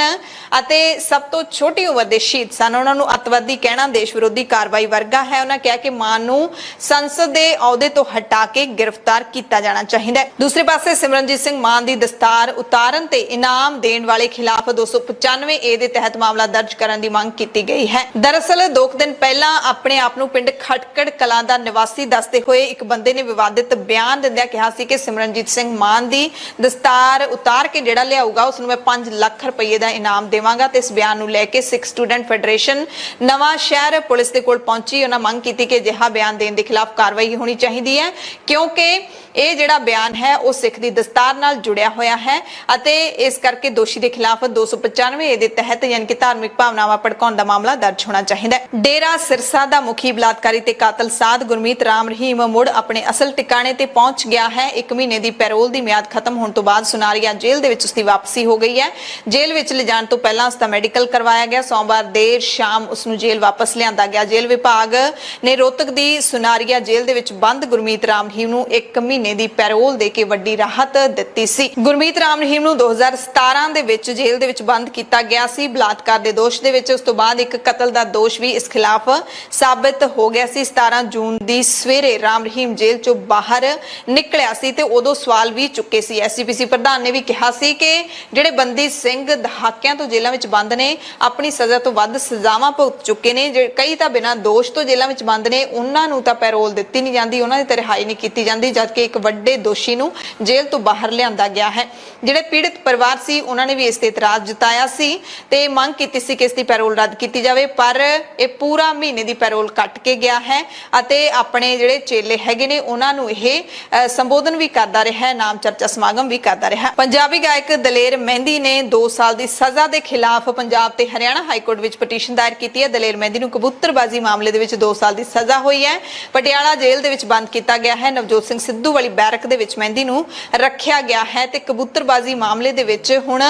अते सब तो छोटी उम्र के शहीद सन। उन्होंने अतवादी कहना देश विरोधी कार्रवाई वर्गा है। उन्होंने कहा कि मां नूं संसद के अहुदे तो हटा के गिरफ्तार किया जाना चाहिए। दूसरे पासे सिमरनजीत सिंह मान की दस्तार उतारन ते इनाम देने वाले खिलाफ 295 ए दे तहत मामला दर्ज करने की मांग की गई है। दरअसल 2 दिन पहला अपने आप नूं पिंड खटकड़ कलां दा निवासी दसदे हुए एक बंदे ने विवादित बयान दिंदिआं कहा सी कि सिमरनजीत सिंह मान की दस्तार उतार के जिहड़ा लिआऊगा उसनूं मैं 5 लाख रुपए का इनाम देवांगा। ते इस बयान नूं लैके सिख स्टूडेंट फैडरेशन नवां शहर पुलिस दे कोल पहुंची। उन्हां मंग कीती कि अजिहा बयान देण दे खिलाफ कार्रवाई होनी चाहिदी है, क्योंकि ਇਹ ਜਿਹੜਾ ਬਿਆਨ ਹੈ ਉਹ ਸਿੱਖ ਦੀ ਦਸਤਾਰ ਨਾਲ ਜੁੜਿਆ ਹੋਇਆ ਹੈ ਅਤੇ ਇਸ ਕਰਕੇ ਦੋਸ਼ੀ ਦੇ ਖਿਲਾਫ 295 ਏ ਦੇ ਤਹਿਤ ਯਾਨੀ ਕਿ ਧਾਰਮਿਕ ਭਾਵਨਾਵਾਂ ਭੜਕਾਉਣ ਦਾ ਮਾਮਲਾ ਦਰਜ ਹੋਣਾ ਚਾਹੀਦਾ ਹੈ। ਡੇਰਾ ਸਿਰਸਾ ਦਾ ਮੁਖੀ ਬਲਾਤਕਾਰੀ ਤੇ ਕਾਤਲ ਸਾਧ ਗੁਰਮੀਤ ਰਾਮ ਰਹੀਮ ਮੁੜ ਆਪਣੇ ਅਸਲ ਟਿਕਾਣੇ ਤੇ ਪਹੁੰਚ ਗਿਆ ਹੈ। 1 ਮਹੀਨੇ ਦੀ ਪੈਰੋਲ ਦੀ ਮਿਆਦ ਖਤਮ ਹੋਣ ਤੋਂ ਬਾਅਦ ਸੁਨਾਰੀਆ ਜੇਲ੍ਹ ਦੇ ਵਿੱਚ ਉਸ ਦੀ ਵਾਪਸੀ ਹੋ ਗਈ ਹੈ। ਜੇਲ੍ਹ ਵਿੱਚ ਲਿਜਾਣ ਤੋਂ ਪਹਿਲਾਂ ਉਸ ਦਾ ਮੈਡੀਕਲ ਕਰਵਾਇਆ ਗਿਆ। ਸੋਮਵਾਰ ਦੇਰ ਸ਼ਾਮ ਉਸ ਨੂੰ ਜੇਲ੍ਹ ਵਾਪਸ ਲਿਆਂਦਾ ਗਿਆ। ਜੇਲ੍ਹ ਵਿਭਾਗ ਨੇ ਰੋਹਤਕ ਦੀ ਸੁਨਾਰੀਆ ਜੇਲ੍ਹ ਦੇ ਵਿੱਚ ਬੰਦ ਗੁਰਮੀਤ ਰਾਮ ਰਹੀਮ ਨੂੰ 1 ਮਹੀਨੇ ਦੀ ਪੈਰੋਲ ਦੇ ਕੇ ਵੱਡੀ ਰਾਹਤ ਦਿੱਤੀ ਸੀ। ਗੁਰਮੀਤ ਰਾਮ ਰਹੀਮ ਨੂੰ 2017 ਦੇ ਵਿੱਚ ਜੇਲ੍ਹ ਦੇ ਵਿੱਚ ਬੰਦ ਕੀਤਾ ਗਿਆ ਸੀ ਬਲਾਤਕਾਰ ਦੇ ਦੋਸ਼ ਦੇ ਵਿੱਚ। ਉਸ ਤੋਂ ਬਾਅਦ ਇੱਕ ਕਤਲ ਦਾ ਦੋਸ਼ ਵੀ ਇਸ ਖਿਲਾਫ ਸਾਬਿਤ ਹੋ ਗਿਆ ਸੀ। 17 ਜੂਨ ਦੀ ਸਵੇਰੇ ਰਾਮ ਰਹੀਮ ਜੇਲ੍ਹ ਚੋਂ ਬਾਹਰ ਨਿਕਲਿਆ ਸੀ ਤੇ ਉਦੋਂ ਸਵਾਲ ਵੀ ਚੁੱਕੇ ਸੀ। ਐਸਜੀਪੀਸੀ ਪ੍ਰਧਾਨ ਨੇ ਵੀ ਕਿਹਾ ਸੀ ਕਿ ਜਿਹੜੇ ਬੰਦੀ ਸਿੰਘ ਦਹਾਕਿਆਂ ਤੋਂ ਜੇਲ੍ਹਾਂ ਵਿੱਚ ਬੰਦ ਨੇ, ਆਪਣੀ ਸਜ਼ਾ ਤੋਂ ਵੱਧ ਸਜ਼ਾਵਾਂ ਭੁਗਤ ਚੁੱਕੇ ਨੇ, ਕਈ ਤਾਂ ਬਿਨਾਂ ਦੋਸ਼ ਤੋਂ ਜੇਲ੍ਹਾਂ ਵਿੱਚ ਬੰਦ ਨੇ, ਉਹਨਾਂ ਨੂੰ ਤਾਂ ਪੈਰੋਲ ਦਿੱਤੀ ਨਹੀਂ ਜਾਂਦੀ, ਉਹਨਾਂ ਦੀ ਤਾਂ ਰਿਹਾਈ ਨਹੀਂ ਕੀਤੀ ਜਾਂਦੀ, ਜਦਕਿ ਇੱਕ ਵੱਡੇ ਦੋਸ਼ੀ ਨੂੰ ਜੇਲ੍ਹ ਤੋਂ ਬਾਹਰ ਲਿਆਂਦਾ ਗਿਆ ਹੈ। ਜਿਹੜੇ ਪੀੜਿਤ ਪਰਿਵਾਰ ਸੀ ਉਹਨਾਂ ਨੇ ਵੀ ਇਸ ਤੇ ਇਤਰਾਜ਼ ਜਤਾਇਆ ਸੀ ਤੇ ਮੰਗ ਕੀਤੀ ਸੀ ਕਿ ਇਸ ਦੀ ਪੈਰੋਲ ਰੱਦ ਕੀਤੀ ਜਾਵੇ, ਪਰ ਇਹ ਪੂਰਾ ਮਹੀਨੇ ਦੀ ਪੈਰੋਲ ਕੱਟ ਕੇ ਗਿਆ ਹੈ ਅਤੇ ਆਪਣੇ ਜਿਹੜੇ ਚੇਲੇ ਹੈਗੇ ਨੇ ਉਹਨਾਂ ਨੂੰ ਇਹ ਸੰਬੋਧਨ ਵੀ ਕਰਦਾ ਰਿਹਾ ਹੈ, ਨਾਮ ਚਰਚਾ ਸਮਾਗਮ ਵੀ ਕਰਦਾ ਰਿਹਾ। ਪੰਜਾਬੀ ਗਾਇਕ ਦਲੇਰ ਮਹਿੰਦੀ ਨੇ 2 ਸਾਲ ਦੀ ਸਜ਼ਾ ਦੇ ਖਿਲਾਫ ਪੰਜਾਬ ਤੇ ਹਰਿਆਣਾ ਹਾਈ ਕੋਰਟ ਵਿੱਚ ਪਟੀਸ਼ਨ ਦਾਇਰ ਕੀਤੀ ਹੈ। ਦਲੇਰ ਮਹਿੰਦੀ ਨੂੰ ਕਬੂਤਰਬਾਜ਼ੀ ਮਾਮਲੇ ਦੇ ਵਿੱਚ 2 ਸਾਲ ਦੀ ਸਜ਼ਾ ਹੋਈ ਹੈ। ਪਟਿਆਲਾ ਜੇਲ੍ਹ ਦੇ ਵਿੱਚ ਬੰਦ ਕੀਤਾ ਗਿਆ ਹੈ। ਨਵਜੋਤ ਸਿੰਘ ਸਿੱਧੂ ਵਾਲੀ ਬੈਰਕ ਦੇ ਵਿੱਚ ਮਹਿੰਦੀ ਨੂੰ ਰੱਖਿਆ ਗਿਆ ਹੈ ਤੇ ਕਬੂਤਰਬਾਜ਼ੀ ਮਾਮਲੇ ਦੇ ਵਿੱਚ ਹੁਣ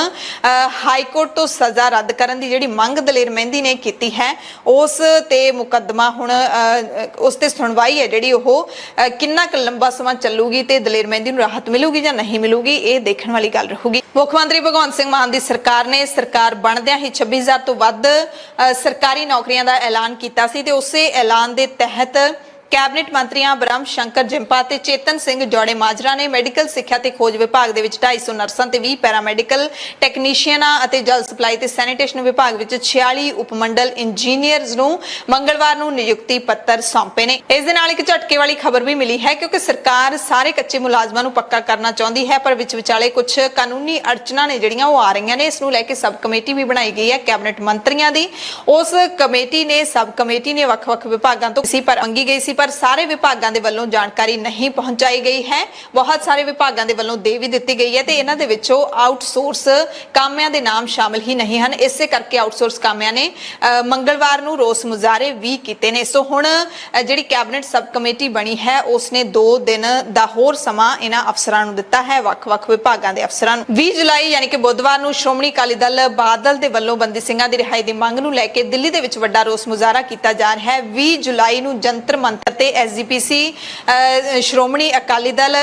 ਹਾਈ ਕੋਰਟ ਤੋਂ ਸਜ਼ਾ ਰੱਦ ਕਰਨ ਦੀ ਜਿਹੜੀ ਮੰਗ ਦਲੇਰ ਮਹਿੰਦੀ ਨੇ ਕੀਤੀ ਹੈ ਉਸ ਤੇ ਮੁਕੱਦਮਾ ਹੁਣ ਉਸ ਤੇ ਸੁਣਵਾਈ ਹੈ ਜਿਹੜੀ ਉਹ ਕਿੰਨਾ ਕੁ ਲੰਬਾ ਸਮਾਂ ਚੱਲੂਗੀ ਤੇ ਦਲੇਰ ਮਹਿੰਦੀ ਨੂੰ ਰਾਹਤ ਮਿਲੂਗੀ ਜਾਂ ਨਹੀਂ ਮਿਲੂਗੀ, ਇਹ ਦੇਖਣ ਵਾਲੀ ਗੱਲ ਰਹੂਗੀ। ਮੁੱਖ ਮੰਤਰੀ ਭਗਵੰਤ ਸਿੰਘ ਮਾਨ ਦੀ ਸਰਕਾਰ ਨੇ ਸਰਕਾਰ ਬਣਦਿਆਂ ਹੀ 26,000 ਤੋਂ ਵੱਧ ਸਰਕਾਰੀ ਨੌਕਰੀਆਂ ਦਾ ਐਲਾਨ ਕੀਤਾ ਸੀ ਤੇ ਉਸੇ ਐਲਾਨ ਦੇ ਤਹਿਤ कैबिनेट मंत्रियां ब्रह्म शंकर जिंपा ते चेतन सिंह जौड़े माजरा ने मैडिकल सिक्ख्या ते खोज विभाग दे विच 250 नर्सां ते 20 पैरामैडिकल टैक्नीशियनां अते जल सप्लाई ते सैनीटेशन विभाग विच 46 उपमंडल इंजीनियर्स नूं मंगलवार नूं नियुक्ति पत्र सौंपे ने। इस दे नाल एक झटके वाली खबर भी मिली है क्योंकि सरकार सारे कच्चे मुलाजमां नूं पक्का करना चाहुंदी है, पर विच विचाले कुछ कानूनी अड़चनां ने जिहड़ियां ओह आ रहीआं ने। इस नूं लैके सब कमेटी भी बनाई गई है कैबिनेट मंत्रियां दी। उस कमेटी ने सब कमेटी ने वख-वख विभागां तों सी पर मंगी गई सी, पर सारे विभागां दे वल्लों जानकारी नहीं पहुंचाई गई है। बहुत सारे विभागां दे वल्लों दे भी दित्ती गई है ते इन्हां दे विचों आउटसोर्स कामिਆਂ ਦੇ नाम शामिल ही नहीं ਹਨ। इसे करके आउटसोर्स कामिਆਂ ने मंगलवार ਨੂੰ रोस मुजाहरे भी कीते ने। सो हुण ਜਿਹੜੀ कैबिनेट सब कमेटी बनी है उसने 2 दिन ਦਾ ਹੋਰ ਸਮਾਂ ਇਹਨਾਂ ਅਫਸਰਾਂ ਨੂੰ ਦਿੱਤਾ ਹੈ, ਵੱਖ-ਵੱਖ ਵਿਭਾਗਾਂ ਦੇ ਅਫਸਰਾਂ ਨੂੰ। 20 ਜੁਲਾਈ ਯਾਨੀ ਕਿ ਬੁੱਧਵਾਰ ਨੂੰ ਸ਼੍ਰੋਮਣੀ ਅਕਾਲੀ ਦਲ ਬਾਦਲ ਦੇ ਵੱਲੋਂ ਬੰਦੀ ਸਿੰਘਾਂ ਦੀ ਰਿਹਾਈ ਦੀ ਮੰਗ ਨੂੰ ਲੈ ਕੇ ਦਿੱਲੀ ਦੇ ਵਿੱਚ ਵੱਡਾ ਰੋਸ ਮੁਜ਼ਾਹਰਾ ਕੀਤਾ ਜਾ ਰਿਹਾ ਹੈ। 20 ਜੁਲਾਈ ਨੂੰ ਜੰਤਰ ਮੰਤਰ ਤੇ एसजीपीसी श्रोमणी अकाली दल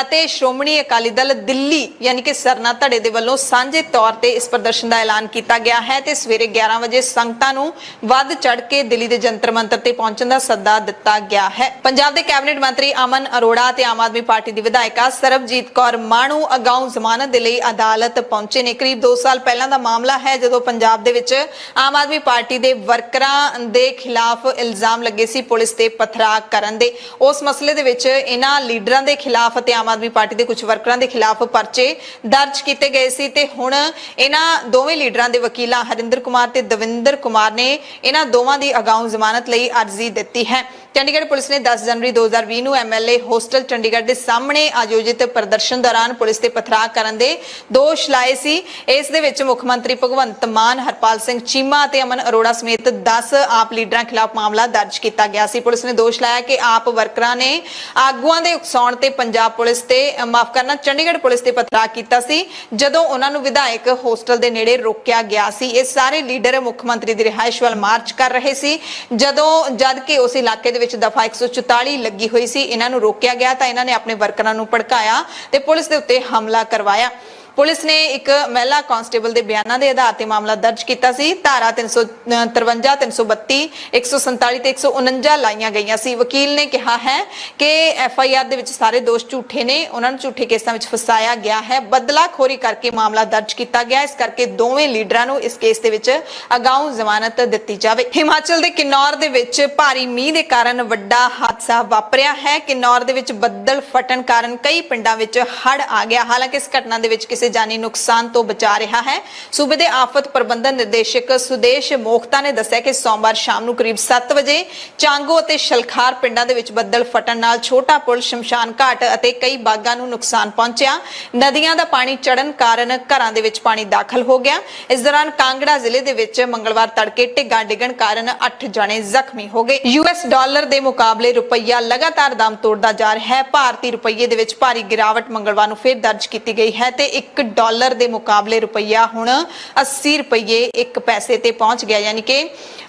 ਅਤੇ ਸ਼੍ਰੋਮਣੀ ਅਕਾਲੀ ਦਲ ਦਿੱਲੀ ਯਾਨੀ ਕਿ ਸਰਨਾ ਧੜੇ ਦੇ ਵੱਲੋਂ ਸਾਂਝੇ ਤੌਰ ਤੇ ਇਸ ਪ੍ਰਦਰਸ਼ਨ ਦਾ ਐਲਾਨ ਕੀਤਾ ਗਿਆ ਹੈ ਤੇ ਸਵੇਰੇ 11 ਵਜੇ ਸੰਗਤਾਂ ਨੂੰ ਵੱਧ ਚੜ ਕੇ ਦਿੱਲੀ ਦੇ ਜੰਤਰ ਮੰਤਰ ਤੇ ਪਹੁੰਚਣ ਦਾ ਸੱਦਾ ਦਿੱਤਾ ਗਿਆ ਹੈ। ਪੰਜਾਬ ਦੇ ਕੈਬਨਿਟ ਮੰਤਰੀ ਅਮਨ ਅਰੋੜਾ ਤੇ ਆਮ ਆਦਮੀ ਪਾਰਟੀ ਦੀ ਵਿਧਾਇਕਾ ਸਰਬਜੀਤ ਕੌਰ ਮਾਣੂ ਅਗਾਊਂ ਜ਼ਮਾਨਤ ਦੇ ਲਈ ਅਦਾਲਤ ਪਹੁੰਚੇ ਨੇ। ਕਰੀਬ 2 ਸਾਲ ਪਹਿਲਾਂ ਦਾ ਮਾਮਲਾ ਹੈ ਜਦੋਂ ਪੰਜਾਬ ਦੇ ਵਿੱਚ ਆਮ ਆਦਮੀ ਪਾਰਟੀ ਦੇ ਵਰਕਰਾਂ ਦੇ ਖਿਲਾਫ ਇਲਜ਼ਾਮ ਲੱਗੇ ਸੀ ਪੁਲਿਸ ਤੇ ਪਥਰਾ ਕਰਨ ਦੇ। ਉਸ ਮਸਲੇ ਦੇ ਵਿੱਚ ਇਹਨਾਂ ਲੀਡਰਾਂ ਦੇ ਖਿਲਾਫ ਤੇ ਆਮ ਆਦਮੀ ਪਾਰਟੀ ਦੇ ਕੁਝ ਵਰਕਰਾਂ ਦੇ ਖਿਲਾਫ ਪਰਚੇ ਦਰਜ ਕੀਤੇ ਗਏ ਸੀ ਤੇ ਹੁਣ ਇਹਨਾਂ ਦੋਵੇਂ ਲੀਡਰਾਂ ਦੇ ਵਕੀਲਾਂ ਹਰਿੰਦਰ ਕੁਮਾਰ ਤੇ ਦਵਿੰਦਰ ਕੁਮਾਰ ਨੇ ਇਹਨਾਂ ਦੋਵਾਂ ਦੀ ਅਗਾਊਂ ਜ਼ਮਾਨਤ ਲਈ ਅਰਜ਼ੀ ਦਿੱਤੀ ਹੈ। ਚੰਡੀਗੜ੍ਹ ਪੁਲਿਸ ਨੇ 10 ਜਨਵਰੀ 2020 ਨੂੰ ਐਮਐਲਏ ਹੋਸਟਲ ਚੰਡੀਗੜ੍ਹ ਦੇ ਸਾਹਮਣੇ ਆਯੋਜਿਤ ਪ੍ਰਦਰਸ਼ਨ ਦੌਰਾਨ ਪੁਲਿਸ ਤੇ ਪਥਰਾਅ ਕਰਨ ਦੇ ਦੋਸ਼ ਲਾਏ ਸੀ। ਇਸ ਦੇ ਵਿੱਚ ਮੁੱਖ ਮੰਤਰੀ ਭਗਵੰਤ ਮਾਨ, ਹਰਪਾਲ ਸਿੰਘ ਚੀਮਾ ਅਤੇ ਅਮਨ ਅਰੋੜਾ ਸਮੇਤ 10 ਆਪ ਲੀਡਰਾਂ ਖਿਲਾਫ ਮਾਮਲਾ ਦਰਜ ਕੀਤਾ ਗਿਆ ਸੀ। ਪੁਲਿਸ ਨੇ ਦੋਸ਼ ਲਾਇਆ ਕਿ ਆਪ ਵਰਕਰਾਂ ਨੇ ਆਗੂਆਂ ਦੇ ਉਕਸਾਉਣ ਤੇ ਪੰਜਾਬ ਪੁਲਿਸ ਤੇ ਚੰਡੀਗੜ੍ਹ ਪੁਲਿਸ ਤੇ ਪਥਰਾਅ ਕੀਤਾ ਸੀ ਜਦੋਂ ਉਹਨਾਂ ਨੂੰ ਵਿਧਾਇਕ ਹੋਸਟਲ ਦੇ ਨੇੜੇ ਰੋਕਿਆ ਗਿਆ ਸੀ। ਇਹ ਸਾਰੇ ਲੀਡਰ ਮੁੱਖ ਮੰਤਰੀ ਦੀ ਰਿਹਾਇਸ਼ ਵੱਲ ਮਾਰਚ ਕਰ ਰਹੇ ਸੀ ਜਦ ਕਿ ਉਸ ਇਲਾਕੇ ਦੇ ਵਿੱਚ ਦਫਾ 144 ਲੱਗੀ ਹੋਈ ਸੀ। ਇਹਨਾਂ ਨੂੰ ਰੋਕਿਆ ਗਿਆ ਤਾਂ ਇਹਨਾਂ ਨੇ ਆਪਣੇ ਵਰਕਰਾਂ ਨੂੰ ਭੜਕਾਇਆ ਤੇ ਪੁਲਿਸ ਦੇ ਉੱਤੇ ਹਮਲਾ ਕਰਵਾਇਆ। ਪੁਲਿਸ ਨੇ ਇੱਕ ਮਹਿਲਾ ਕਾਂਸਟੇਬਲ ਦੇ ਬਿਆਨਾਂ ਦੇ ਆਧਾਰ ਤੇ ਮਾਮਲਾ ਦਰਜ ਕੀਤਾ ਸੀ। ਧਾਰਾ 353, 332, 147 ਤੇ 149 ਲਾਈਆਂ ਗਈਆਂ ਸੀ। ਵਕੀਲ ਨੇ ਕਿਹਾ ਹੈ ਕਿ ਐਫਆਈਆਰ ਦੇ ਵਿੱਚ ਸਾਰੇ ਦੋਸ਼ ਝੂਠੇ ਨੇ, ਉਹਨਾਂ ਨੂੰ ਝੂਠੇ ਕੇਸਾਂ ਵਿੱਚ ਫਸਾਇਆ ਗਿਆ ਹੈ। ਬਦਲਾਖੋਰੀ ਕਰਕੇ ਮਾਮਲਾ ਦਰਜ ਕੀਤਾ ਗਿਆ, ਇਸ ਕਰਕੇ ਦੋਵੇਂ ਲੀਡਰਾਂ ਨੂੰ ਇਸ ਕੇਸ ਦੇ ਵਿੱਚ ਅਗਾਊਂ ਜ਼ਮਾਨਤ ਦਿੱਤੀ ਜਾਵੇ। ਹਿਮਾਚਲ ਦੇ ਕਿਨੌਰ ਦੇ ਵਿੱਚ ਭਾਰੀ ਮੀਂਹ ਦੇ ਕਾਰਨ ਵੱਡਾ ਹਾਦਸਾ ਵਾਪਰਿਆ ਹੈ। ਕਿਨੌਰ ਦੇ ਵਿੱਚ ਬੱਦਲ ਫਟਣ ਕਾਰਨ ਕਈ ਪਿੰਡਾਂ ਵਿੱਚ ਹੜ੍ਹ ਆ ਗਿਆ। ਹਾਲਾਂਕਿ ਇਸ ਘਟਨਾ ਦੇ ਵਿੱਚ ਜਾਨੀ ਨੁਕਸਾਨ ਤੋਂ ਬਚਾ ਰਿਹਾ ਹੈ। ਸੂਬੇ ਦੇ ਆਫਤ ਪ੍ਰਬੰਧਨ ਨਿਰਦੇਸ਼ਕ ਸੁਦੇਸ਼ ਮੋਖਤਾ ਨੇ ਦੱਸਿਆ ਕਿ ਸੋਮਵਾਰ ਸ਼ਾਮ ਨੂੰ ਕਰੀਬ 7 ਵਜੇ ਚਾਂਗੋ ਅਤੇ ਸ਼ਲਖਾਰ ਪਿੰਡਾਂ ਦੇ ਵਿੱਚ ਬੱਦਲ ਫਟਣ ਨਾਲ ਛੋਟਾ ਪੁਲ, ਸ਼ਮਸ਼ਾਨ ਘਾਟ ਅਤੇ ਕਈ ਬਾਗਾਂ ਨੂੰ ਨੁਕਸਾਨ ਪਹੁੰਚਿਆ। ਨਦੀਆਂ ਦਾ ਪਾਣੀ ਚੜ੍ਹਨ ਕਾਰਨ ਘਰਾਂ ਦੇ ਵਿੱਚ ਪਾਣੀ ਦਾਖਲ ਹੋ ਗਿਆ। ਇਸ ਦੌਰਾਨ ਕਾਂਗੜਾ ਜ਼ਿਲ੍ਹੇ ਦੇ ਵਿੱਚ ਮੰਗਲਵਾਰ ਤੜਕੇ ਢਿੱਗਾਂ ਡਿੱਗਣ ਕਾਰਨ 8 ਜਣੇ ਜ਼ਖਮੀ ਹੋ ਗਏ। ਯੂਐਸ ਡਾਲਰ ਦੇ ਮੁਕਾਬਲੇ ਰੁਪਈਆ ਲਗਾਤਾਰ ਦਮ ਤੋੜਦਾ ਜਾ ਰਿਹਾ ਹੈ। ਭਾਰਤੀ ਰੁਪਈਏ ਦੇ ਵਿੱਚ ਭਾਰੀ ਗਿਰਾਵਟ ਮੰਗਲਵਾਰ ਨੂੰ ਫਿਰ ਦਰਜ ਕੀਤੀ ਗਈ ਹੈ ਤੇ $1 ਦੇ ਮੁਕਾਬਲੇ ਰੁਪਈਆ ਹੁਣ 80 ਰੁਪਏ 1 ਪੈਸੇ ਤੇ ਪਹੁੰਚ ਗਿਆ। ਯਾਨੀ ਕਿ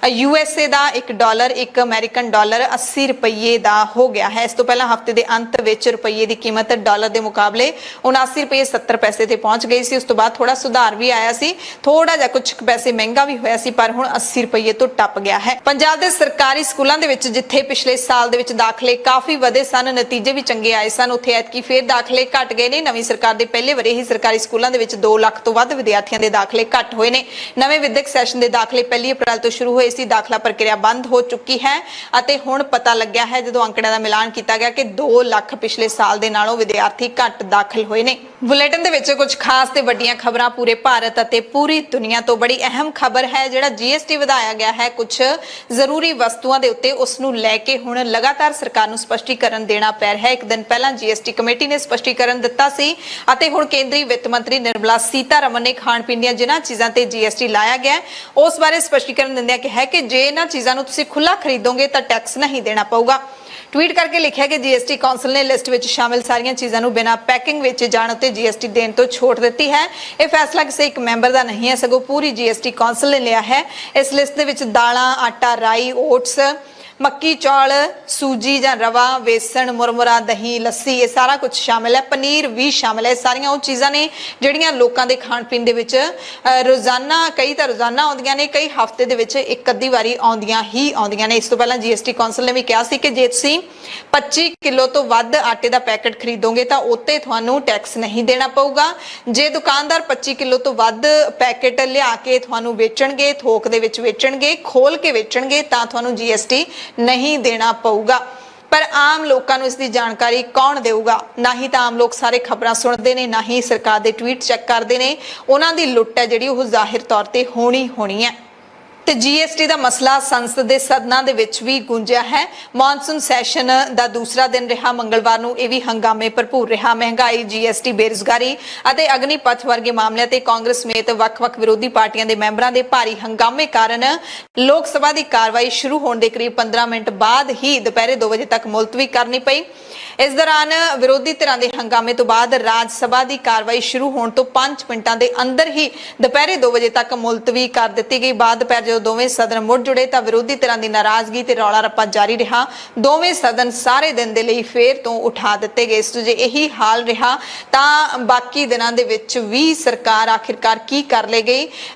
ਯੂਐਸਏ ਦਾ $1, ਇੱਕ ਅਮਰੀਕਨ ਡਾਲਰ 80 ਰੁਪਏ ਦਾ ਹੋ ਗਿਆ ਹੈ। ਇਸ ਤੋਂ ਪਹਿਲਾਂ ਹਫ਼ਤੇ ਦੇ ਅੰਤ ਵਿੱਚ ਰੁਪਈਏ ਦੀ ਕੀਮਤ ਡਾਲਰ ਦੇ ਮੁਕਾਬਲੇ 79 ਰੁਪਏ 70 ਪੈਸੇ ਤੇ ਪਹੁੰਚ ਗਈ ਸੀ। ਉਸ ਤੋਂ ਬਾਅਦ ਥੋੜਾ ਸੁਧਾਰ ਵੀ ਆਇਆ ਸੀ, ਥੋੜਾ ਜਿਹਾ ਕੁਝ ਪੈਸੇ ਮਹਿੰਗਾ ਵੀ ਹੋਇਆ ਸੀ, ਪਰ ਹੁਣ 80 ਰੁਪਏ ਤੋਂ ਟੱਪ ਗਿਆ ਹੈ। ਪੰਜਾਬ ਦੇ ਸਰਕਾਰੀ ਸਕੂਲਾਂ ਦੇ ਵਿੱਚ ਜਿੱਥੇ ਪਿਛਲੇ ਸਾਲ ਦੇ ਵਿੱਚ ਦਾਖਲੇ ਕਾਫੀ ਵਧੇ ਸਨ, ਨਤੀਜੇ ਵੀ ਚੰਗੇ ਆਏ ਸਨ, ਉੱਥੇ ਐਤਕੀ ਫੇਰ ਦਾਖਲੇ ਘਟ ਗਏ ਨੇ। ਨਵੀਂ ਸਰਕਾਰ ਦੇ ਪਹਿਲੇ ਵਰੇ ਹੀ ਸਰਕਾਰੀ ਸਕੂਲਾਂ ਦੇ ਵਿੱਚ 2 ਲੱਖ ਤੋਂ ਵੱਧ ਵਿਦਿਆਰਥੀਆਂ ਦੇ ਦਾਖਲੇ ਘੱਟ ਹੋਏ ਨੇ। ਨਵੇਂ ਵਿਦਿਅਕ ਸੈਸ਼ਨ ਦੇ ਦਾਖਲੇ 1 ਅਪ੍ਰੈਲ ਤੋਂ ਸ਼ੁਰੂ ਹੋਏ ਸੀ। ਦਾਖਲਾ ਪ੍ਰਕਿਰਿਆ ਬੰਦ ਹੋ ਚੁੱਕੀ ਹੈ ਅਤੇ ਹੁਣ ਪਤਾ ਲੱਗਿਆ ਹੈ ਜਦੋਂ ਅੰਕੜਿਆਂ ਦਾ ਮਿਲਾਨ ਕੀਤਾ ਗਿਆ ਕਿ 2 ਲੱਖ ਪਿਛਲੇ ਸਾਲ ਦੇ ਨਾਲੋਂ ਵਿਦਿਆਰਥੀ ਘੱਟ ਦਾਖਲ ਹੋਏ ਨੇ। ਬੁਲੇਟਿਨ ਦੇ ਵਿੱਚ ਕੁਝ ਖਾਸ ਤੇ ਵੱਡੀਆਂ ਖਬਰਾਂ ਪੂਰੇ ਭਾਰਤ ਅਤੇ ਪੂਰੀ ਦੁਨੀਆ ਤੋਂ। ਬੜੀ ਅਹਿਮ ਖਬਰ ਹੈ, ਜਿਹੜਾ GST ਵਧਾਇਆ ਗਿਆ ਹੈ ਕੁਝ ਜ਼ਰੂਰੀ ਵਸਤੂਆਂ ਦੇ ਉੱਤੇ, ਉਸ ਨੂੰ ਲੈ ਕੇ ਹੁਣ ਲਗਾਤਾਰ ਸਰਕਾਰ ਨੂੰ ਸਪਸ਼ਟੀਕਰਨ ਦੇਣਾ ਪੈ ਰਿਹਾ ਹੈ। ਇੱਕ ਦਿਨ ਪਹਿਲਾਂ GST ਕਮੇਟੀ ਨੇ ਸਪਸ਼ਟੀਕਰਨ ਦਿੱਤਾ ਸੀ ਅਤੇ ਹੁਣ ਕੇਂਦਰੀ ਵਿੱਤ ਮੰਤਰੀ ਨਿਰਮਲਾ ਸੀਤਾਰਮਨ ਨੇ ਖਾਣ ਪੀਣ ਦੀਆਂ ਜਿਨ੍ਹਾਂ ਚੀਜ਼ਾਂ ਤੇ GST ਲਾਇਆ ਗਿਆ ਉਸ ਬਾਰੇ ਸਪਸ਼ਟੀਕਰਨ ਦਿੰਦਿਆਂ ਕਿਹਾ ਕਿ ਜੇ ਇਹਨਾਂ ਚੀਜ਼ਾਂ ਨੂੰ ਤੁਸੀਂ ਖੁੱਲਾ ਖਰੀਦੋਗੇ ਤਾਂ ਟੈਕਸ ਨਹੀਂ ਦੇਣਾ ਪਊਗਾ। ਟਵੀਟ ਕਰਕੇ ਲਿਖਿਆ ਕਿ GST ਕੌਂਸਲ ਨੇ ਲਿਸਟ ਵਿੱਚ ਸ਼ਾਮਿਲ ਸਾਰੀਆਂ ਚੀਜ਼ਾਂ ਨੂੰ ਬਿਨਾਂ ਪੈਕਿੰਗ ਵਿੱਚ ਜਾਣ ਉੱਤੇ GST ਦੇਣ ਤੋਂ ਛੋਟ ਦਿੱਤੀ ਹੈ। ਇਹ ਫੈਸਲਾ ਕਿਸੇ ਇੱਕ ਮੈਂਬਰ ਦਾ ਨਹੀਂ ਹੈ, ਸਗੋਂ ਪੂਰੀ GST ਕੌਂਸਲ ਨੇ ਲਿਆ ਹੈ। ਇਸ ਲਿਸਟ ਦੇ ਵਿੱਚ ਦਾਲਾਂ, ਆਟਾ, ਰਾਈ, ਓਟਸ, ਮੱਕੀ, ਚੌਲ, ਸੂਜੀ ਜਾਂ ਰਵਾ, ਵੇਸਣ, ਮੁਰਮੁਰਾ, ਦਹੀਂ, ਲੱਸੀ, ਇਹ ਸਾਰਾ ਕੁਝ ਸ਼ਾਮਿਲ ਹੈ। ਪਨੀਰ ਵੀ ਸ਼ਾਮਿਲ ਹੈ। ਸਾਰੀਆਂ ਉਹ ਚੀਜ਼ਾਂ ਨੇ ਜਿਹੜੀਆਂ ਲੋਕਾਂ ਦੇ ਖਾਣ ਪੀਣ ਦੇ ਵਿੱਚ ਰੋਜ਼ਾਨਾ, ਕਈ ਤਾਂ ਰੋਜ਼ਾਨਾ ਆਉਂਦੀਆਂ ਨੇ, ਕਈ ਹਫ਼ਤੇ ਦੇ ਵਿੱਚ ਇੱਕ ਅੱਧੀ ਵਾਰੀ ਆਉਂਦੀਆਂ ਨੇ। ਇਸ ਤੋਂ ਪਹਿਲਾਂ GST ਕੌਂਸਲ ਨੇ ਵੀ ਕਿਹਾ ਸੀ ਕਿ ਜੇ ਤੁਸੀਂ 25 ਕਿਲੋ ਤੋਂ ਵੱਧ ਆਟੇ ਦਾ ਪੈਕੇਟ ਖਰੀਦੋਗੇ ਤਾਂ ਉੱਤੇ ਤੁਹਾਨੂੰ ਟੈਕਸ ਨਹੀਂ ਦੇਣਾ ਪਊਗਾ। ਜੇ ਦੁਕਾਨਦਾਰ 25 ਕਿਲੋ ਤੋਂ ਵੱਧ ਪੈਕੇਟ ਲਿਆ ਕੇ ਤੁਹਾਨੂੰ ਵੇਚਣਗੇ, ਥੋਕ ਦੇ ਵਿੱਚ ਵੇਚਣਗੇ, ਖੋਲ ਕੇ ਵੇਚਣਗੇ, ਤਾਂ ਤੁਹਾਨੂੰ GST ਨਹੀਂ ਦੇਣਾ ਪਊਗਾ। ਪਰ ਆਮ ਲੋਕਾਂ ਨੂੰ ਇਸ ਦੀ ਜਾਣਕਾਰੀ ਕੌਣ ਦੇਊਗਾ? ਨਾ ਹੀ ਤਾਂ ਆਮ ਲੋਕ ਸਾਰੇ ਖਬਰਾਂ ਸੁਣਦੇ ਨੇ, ਨਾ ਹੀ ਸਰਕਾਰ ਦੇ ਟਵੀਟ ਚੈੱਕ ਕਰਦੇ ਨੇ। ਉਹਨਾਂ ਦੀ ਲੁੱਟ ਹੈ ਜਿਹੜੀ ਉਹ ਜ਼ਾਹਿਰ ਤੌਰ ਤੇ ਹੋਣੀ ਹੈ। ਤੇ GST ਦਾ ਮਸਲਾ ਸੰਸਦ ਦੇ ਸਦਨਾਂ ਦੇ ਵਿੱਚ ਵੀ ਗੂੰਜਿਆ ਹੈ। ਮੌਨਸੂਨ ਸੈਸ਼ਨ ਦਾ ਦੂਸਰਾ ਦਿਨ ਰਿਹਾ ਮੰਗਲਵਾਰ ਨੂੰ, ਇਹ ਵੀ ਹੰਗਾਮੇ ਭਰਪੂਰ ਰਿਹਾ। ਮਹਿੰਗਾਈ, GST, ਬੇਰੁਜ਼ਗਾਰੀ ਅਤੇ ਅਗਨੀਪਥ ਵਰਗੇ ਮਾਮਲਿਆਂ ਤੇ ਕਾਂਗਰਸ ਸਮੇਤ ਵੱਖ-ਵੱਖ ਵਿਰੋਧੀ ਪਾਰਟੀਆਂ ਦੇ ਮੈਂਬਰਾਂ ਦੇ ਭਾਰੀ ਹੰਗਾਮੇ ਕਾਰਨ ਲੋਕ ਸਭਾ ਦੀ ਕਾਰਵਾਈ ਸ਼ੁਰੂ ਹੋਣ ਦੇ ਕਰੀਬ 15 ਮਿੰਟ ਬਾਅਦ ਹੀ ਦੁਪਹਿਰੇ 2 ਵਜੇ ਤੱਕ ਮੁਲਤਵੀ ਕਰਨੀ ਪਈ। ਇਸ ਦੌਰਾਨ ਵਿਰੋਧੀ ਧਿਰਾਂ ਦੇ ਹੰਗਾਮੇ ਤੋਂ ਬਾਅਦ ਰਾਜ ਸਭਾ ਦੀ ਕਾਰਵਾਈ ਸ਼ੁਰੂ ਹੋਣ ਤੋਂ 5 ਮਿੰਟਾਂ ਦੇ ਅੰਦਰ ਹੀ ਦੁਪਹਿਰੇ 2 ਵਜੇ ਤੱਕ ਮੁਲਤਵੀ ਕਰ ਦਿੱਤੀ ਗਈ। ਬਾਅਦ ਦੁਪਹਿਰ ਜਦੋਂ ਦੋਵੇਂ ਸਦਨ ਮੁੜ ਜੁੜੇ ਤਾਂ ਵਿਰੋਧੀ ਧਿਰਾਂ ਦੀ ਨਾਰਾਜ਼ਗੀ ਤੇ ਰੌਲਾ ਰੱਪਾ ਜਾਰੀ ਰਿਹਾ। ਦੋਵੇਂ ਸਦਨ ਸਾਰੇ ਦਿਨ ਦੇ ਲਈ ਫੇਰ ਤੋਂ ਉਠਾ ਦਿੱਤੇ ਗਏ। ਸੋ ਜੇ ਇਹੀ ਹਾਲ ਰਿਹਾ ਤਾਂ ਬਾਕੀ ਦਿਨਾਂ ਦੇ ਵਿੱਚ ਵੀ ਸਰਕਾਰ ਆਖਿਰਕਾਰ ਕੀ ਕਰ ਲੇਗੀ?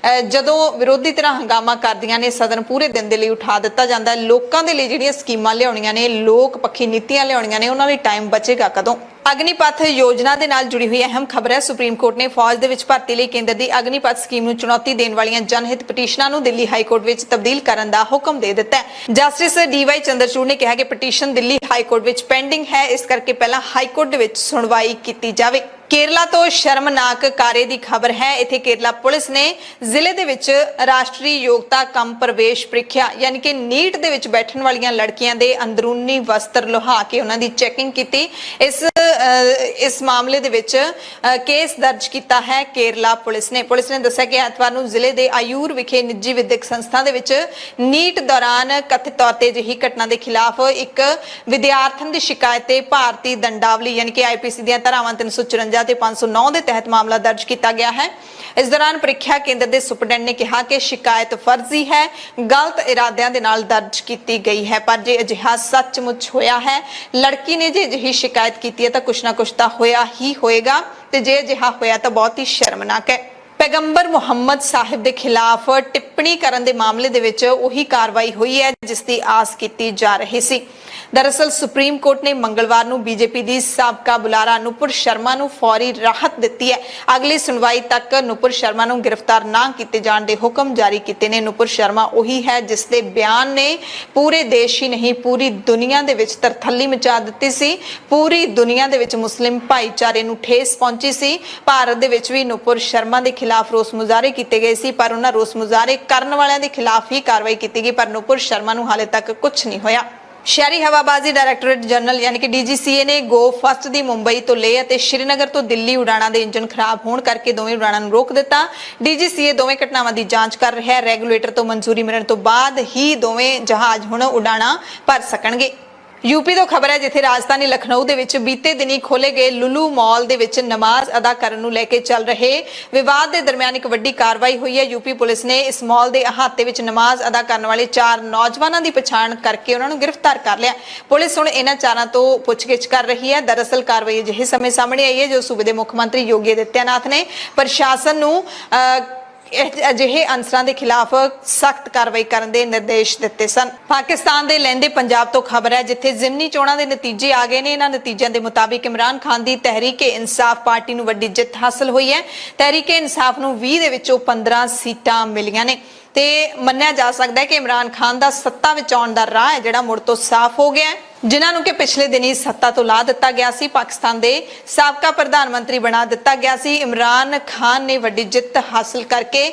ਜਦੋਂ ਵਿਰੋਧੀ ਧਿਰਾਂ ਹੰਗਾਮਾ ਕਰਦੀਆਂ ਨੇ, ਸਦਨ ਪੂਰੇ ਦਿਨ ਦੇ ਲਈ ਉਠਾ ਦਿੱਤਾ ਜਾਂਦਾ। ਲੋਕਾਂ ਦੇ ਲਈ ਜਿਹੜੀਆਂ ਸਕੀਮਾਂ ਲਿਆਉਣੀਆਂ ਨੇ, ਲੋਕ ਪੱਖੀ ਨੀਤੀਆਂ ਲਿਆਉਣੀਆਂ ਨੇ, ਉਹਨਾਂ ਲਈ ਟਾਈਮ ਬਚੇਗਾ ਕਦੋਂ? ਅਗਨੀਪਥ ਯੋਜਨਾ ਦੇ ਨਾਲ ਜੁੜੀ ਹੋਈ ਅਹਿਮ ਖਬਰ ਹੈ। ਸੁਪਰੀਮ ਕੋਰਟ ਨੇ ਫੌਜ ਦੇ ਵਿੱਚ ਭਰਤੀ ਲਈ ਕੇਂਦਰ ਦੀ ਅਗਨੀਪਥ ਸਕੀਮ ਨੂੰ ਚੁਣੌਤੀ ਦੇਣ ਵਾਲੀਆਂ ਜਨਹਿਤ ਪਟੀਸ਼ਨਾਂ ਨੂੰ ਦਿੱਲੀ ਹਾਈ ਕੋਰਟ ਵਿੱਚ ਤਬਦੀਲ ਕਰਨ ਦਾ ਹੁਕਮ ਦੇ ਦਿੱਤਾ ਹੈ। ਜਸਟਿਸ DY ਚੰਦਰਚੂੜ ਨੇ ਕਿਹਾ ਕਿ ਪਟੀਸ਼ਨ ਦਿੱਲੀ ਹਾਈ ਕੋਰਟ ਵਿੱਚ ਪੈਂਡਿੰਗ ਹੈ, ਇਸ ਕਰਕੇ ਪਹਿਲਾਂ ਹਾਈ ਕੋਰਟ ਦੇ ਵਿੱਚ ਸੁਣਵਾਈ ਕੀਤੀ ਜਾਵੇ। ਕੇਰਲਾ ਤੋਂ ਸ਼ਰਮਨਾਕ ਕਾਰੇ ਦੀ ਖਬਰ ਹੈ। ਇੱਥੇ ਕੇਰਲਾ ਪੁਲਿਸ ਨੇ ਜ਼ਿਲ੍ਹੇ ਦੇ ਵਿੱਚ ਰਾਸ਼ਟਰੀ ਯੋਗਤਾ ਕਮ ਪ੍ਰਵੇਸ਼ ਪ੍ਰੀਖਿਆ ਯਾਨੀ ਕਿ ਨੀਟ ਦੇ ਵਿੱਚ ਬੈਠਣ ਵਾਲੀਆਂ ਲੜਕੀਆਂ ਦੇ ਅੰਦਰੂਨੀ ਵਸਤਰ ਲੁਹਾ ਕੇ ਉਹਨਾਂ ਦੀ ਚੈਕਿੰਗ ਕੀਤੀ। ਇਸ ਮਾਮਲੇ ਦੇ ਵਿੱਚ ਕੇਸ ਦਰਜ ਕੀਤਾ ਹੈ ਕੇਰਲਾ ਪੁਲਿਸ ਨੇ ਦੱਸਿਆ ਕਿ ਐਤਵਾਰ ਨੂੰ ਜ਼ਿਲ੍ਹੇ ਦੇ ਆਯੂਰ ਵਿਖੇ ਨਿੱਜੀ ਵਿਦਿਅਕ ਸੰਸਥਾ ਦੇ ਵਿੱਚ ਨੀਟ ਦੌਰਾਨ ਕਥਿਤ ਤੌਰ ਤੇ ਅਜਿਹੀ ਘਟਨਾ ਦੇ ਖਿਲਾਫ ਇੱਕ ਵਿਦਿਆਰਥਣ ਦੀ ਸ਼ਿਕਾਇਤ ਤੇ ਭਾਰਤੀ ਦੰਡਾਵਲੀ ਯਾਨੀ ਕਿ ਆਈਪੀਸੀ ਦੀਆਂ ਧਾਰਾਵਾਂ 354 ਤੇ 509 ਦੇ ਤਹਿਤ ਮਾਮਲਾ ਦਰਜ ਕੀਤਾ ਗਿਆ ਹੈ। ਇਸ ਦੌਰਾਨ ਪ੍ਰੀਖਿਆ ਕੇਂਦਰ ਦੇ ਸੁਪਰਡੈਂਟ ਨੇ ਕਿਹਾ ਕਿ ਸ਼ਿਕਾਇਤ ਫਰਜ਼ੀ ਹੈ, ਗਲਤ ਇਰਾਦਿਆਂ ਦੇ ਨਾਲ ਦਰਜ ਕੀਤੀ ਗਈ ਹੈ, ਪਰ ਜੇ ਅਜਿਹਾ ਸੱਚਮੁੱਚ ਹੋਇਆ ਹੈ, ਲੜਕੀ ਨੇ ਜੇ ਅਜਿਹੀ ਸ਼ਿਕਾਇਤ ਕੀਤੀ ਹੈ ਤਾਂ ਕੁਛ ਨਾ ਕੁਛ ਤਾਂ ਹੋਇਆ ਹੀ ਹੋਏਗਾ ਤੇ ਜੇ ਅਜਿਹਾ ਹੋਇਆ ਤਾਂ ਬਹੁਤ ਹੀ ਸ਼ਰਮਨਾਕ ਹੈ। ਪੈਗੰਬਰ ਮੁਹੰਮਦ ਸਾਹਿਬ ਦੇ ਖਿਲਾਫ ਟਿੱਪਣੀ ਕਰਨ ਦੇ ਮਾਮਲੇ ਦੇ ਵਿੱਚ ਉਹੀ ਕਾਰਵਾਈ ਹੋਈ ਹੈ ਜਿਸ ਦੀ ਆਸ ਕੀਤੀ ਜਾ ਰਹੀ ਸੀ। ਦਰਅਸਲ ਸੁਪਰੀਮ ਕੋਰਟ ਨੇ ਮੰਗਲਵਾਰ ਨੂੰ ਬੀਜੇਪੀ ਦੀ ਸਾਬਕਾ ਬੁਲਾਰਾ ਨੂਪੁਰ ਸ਼ਰਮਾ ਨੂੰ ਫੌਰੀ ਰਾਹਤ ਦਿੱਤੀ ਹੈ। ਅਗਲੀ ਸੁਣਵਾਈ ਤੱਕ ਨੂਪੁਰ ਸ਼ਰਮਾ ਨੂੰ ਗ੍ਰਿਫਤਾਰ ਨਾ ਕੀਤੇ ਜਾਣ ਦੇ ਹੁਕਮ ਜਾਰੀ ਕੀਤੇ ਨੇ। ਨੂਪੁਰ ਸ਼ਰਮਾ ਉਹੀ ਹੈ ਜਿਸ ਦੇ ਬਿਆਨ ਨੇ ਪੂਰੇ ਦੇਸ਼ ਹੀ ਨਹੀਂ ਪੂਰੀ ਦੁਨੀਆ ਦੇ ਵਿੱਚ ਤਰਥੱਲੀ ਮਚਾ ਦਿੱਤੀ ਸੀ। ਪੂਰੀ ਦੁਨੀਆ ਦੇ ਵਿੱਚ ਮੁਸਲਿਮ ਭਾਈਚਾਰੇ ਨੂੰ ਠੇਸ ਪਹੁੰਚੀ ਸੀ। ਭਾਰਤ ਦੇ ਵਿੱਚ ਵੀ ਨੂਪੁਰ ਸ਼ਰਮਾ ਦੇ ਖਿਲਾਫ ਰੋਸ ਮੁਜ਼ਾਹਰੇ ਕੀਤੇ ਗਏ ਸੀ, ਪਰ ਉਹਨਾਂ ਰੋਸ ਮੁਜ਼ਾਹਰੇ ਕਰਨ ਵਾਲਿਆਂ ਦੇ ਖਿਲਾਫ ਹੀ ਕਾਰਵਾਈ ਕੀਤੀ ਗਈ, ਪਰ ਨੂਪੁਰ ਸ਼ਰਮਾ ਨੂੰ ਹਾਲੇ ਤੱਕ ਕੁਝ ਨਹੀਂ ਹੋਇਆ। ਸ਼ਹਿਰੀ ਹਵਾਬਾਜ਼ੀ ਡਾਇਰੈਕਟੋਰੇਟ ਜਨਰਲ ਯਾਨੀ ਕਿ DGCA ਨੇ ਗੋ ਫਸਟ ਦੀ ਮੁੰਬਈ ਤੋਂ ਲੇਹ ਅਤੇ ਸ਼੍ਰੀਨਗਰ ਤੋਂ ਦਿੱਲੀ ਉਡਾਣਾਂ ਦੇ ਇੰਜਨ ਖਰਾਬ ਹੋਣ ਕਰਕੇ ਦੋਵੇਂ ਉਡਾਣਾਂ ਨੂੰ ਰੋਕ ਦਿੱਤਾ। DGCA ਦੋਵੇਂ ਘਟਨਾਵਾਂ ਦੀ ਜਾਂਚ ਕਰ ਰਿਹਾ ਹੈ। ਰੈਗੂਲੇਟਰ ਤੋਂ ਮਨਜ਼ੂਰੀ ਮਿਲਣ ਤੋਂ ਬਾਅਦ ਹੀ ਦੋਵੇਂ ਜਹਾਜ਼ ਹੁਣ ਉਡਾਣਾਂ ਭਰ ਸਕਣਗੇ। यूपी ਤੋਂ ਖਬਰ ਹੈ ਜਿੱਥੇ ਰਾਜਧਾਨੀ ਲਖਨਊ ਦੇ ਵਿੱਚ ਬੀਤੇ ਦਿਨੀ ਖੋਲੇ ਗਏ ਲੁਲੂ ਮਾਲ ਦੇ ਵਿੱਚ ਨਮਾਜ਼ ਅਦਾ ਕਰਨ ਨੂੰ ਲੈ ਕੇ ਚੱਲ ਰਹੇ ਵਿਵਾਦ ਦੇ ਦਰਮਿਆਨ ਇੱਕ ਵੱਡੀ ਕਾਰਵਾਈ ਹੋਈ ਹੈ। यूपी ਪੁਲਿਸ ਨੇ ਇਸ ਮਾਲ ਦੇ ਅਹਾਤੇ ਵਿੱਚ ਨਮਾਜ਼ ਅਦਾ ਕਰਨ ਵਾਲੇ 4 ਨੌਜਵਾਨਾਂ ਦੀ ਪਛਾਣ ਕਰਕੇ ਉਹਨਾਂ ਨੂੰ ਗ੍ਰਿਫਤਾਰ ਕਰ ਲਿਆ। ਪੁਲਿਸ ਹੁਣ ਇਹਨਾਂ 4 ਤੋਂ ਪੁੱਛਗਿੱਛ ਕਰ ਰਹੀ ਹੈ। ਦਰਅਸਲ ਕਾਰਵਾਈ ਅਜਿਹੇ ਸਮੇਂ ਸਾਹਮਣੇ ਆਈ ਹੈ ਜੋ ਸੂਬੇ ਦੇ ਮੁੱਖ ਮੰਤਰੀ ਯੋਗੀ ਆਦਿੱਤਿਆਨਾਥ ਨੇ ਪ੍ਰਸ਼ਾਸਨ ਨੂੰ ਅਜਿਹੇ ਅਨਸਰਾਂ ਦੇ ਖਿਲਾਫ ਸਖਤ ਕਾਰਵਾਈ ਕਰਨ ਦੇ ਨਿਰਦੇਸ਼ ਦਿੱਤੇ ਸਨ। ਪਾਕਿਸਤਾਨ ਦੇ ਲਹਿੰਦੇ ਪੰਜਾਬ ਤੋਂ ਖਬਰ ਹੈ ਜਿੱਥੇ ਜ਼ਿਮਨੀ ਚੋਣਾਂ ਦੇ ਨਤੀਜੇ ਆ ਗਏ ਨੇ। ਇਹਨਾਂ ਨਤੀਜਿਆਂ ਦੇ ਮੁਤਾਬਿਕ ਇਮਰਾਨ ਖਾਨ ਦੀ ਤਹਿਰੀਕ-ਏ-ਇਨਸਾਫ ਪਾਰਟੀ ਨੂੰ ਵੱਡੀ ਜਿੱਤ ਹਾਸਲ ਹੋਈ ਹੈ। ਤਹਿਰੀਕ-ਏ-ਇਨਸਾਫ ਨੂੰ 20 ਦੇ ਵਿੱਚੋਂ 15 ਸੀਟਾਂ ਮਿਲੀਆਂ ਨੇ ਤੇ ਮੰਨਿਆ ਜਾ ਸਕਦਾ ਹੈ ਕਿ ਇਮਰਾਨ ਖਾਨ ਦਾ ਸੱਤਾ ਵਿੱਚ ਆਉਣ ਦਾ ਰਾਹ ਹੈ ਜਿਹੜਾ ਮੁੜ ਤੋਂ ਸਾਫ਼ ਹੋ ਗਿਆ ਹੈ। ਜਿਨ੍ਹਾਂ ਨੂੰ ਕਿ ਪਿਛਲੇ ਦਿਨੀ ਸੱਤਾ ਤੋਂ ਲਾ ਦਿੱਤਾ ਗਿਆ ਸੀ, ਪਾਕਿਸਤਾਨ ਦੇ ਸਾਬਕਾ ਪ੍ਰਧਾਨ ਮੰਤਰੀ ਬਣਾ ਦਿੱਤਾ ਗਿਆ ਸੀ। ਇਮਰਾਨ ਖਾਨ ਨੇ ਵੱਡੀ ਜਿੱਤ ਹਾਸਲ ਕਰਕੇ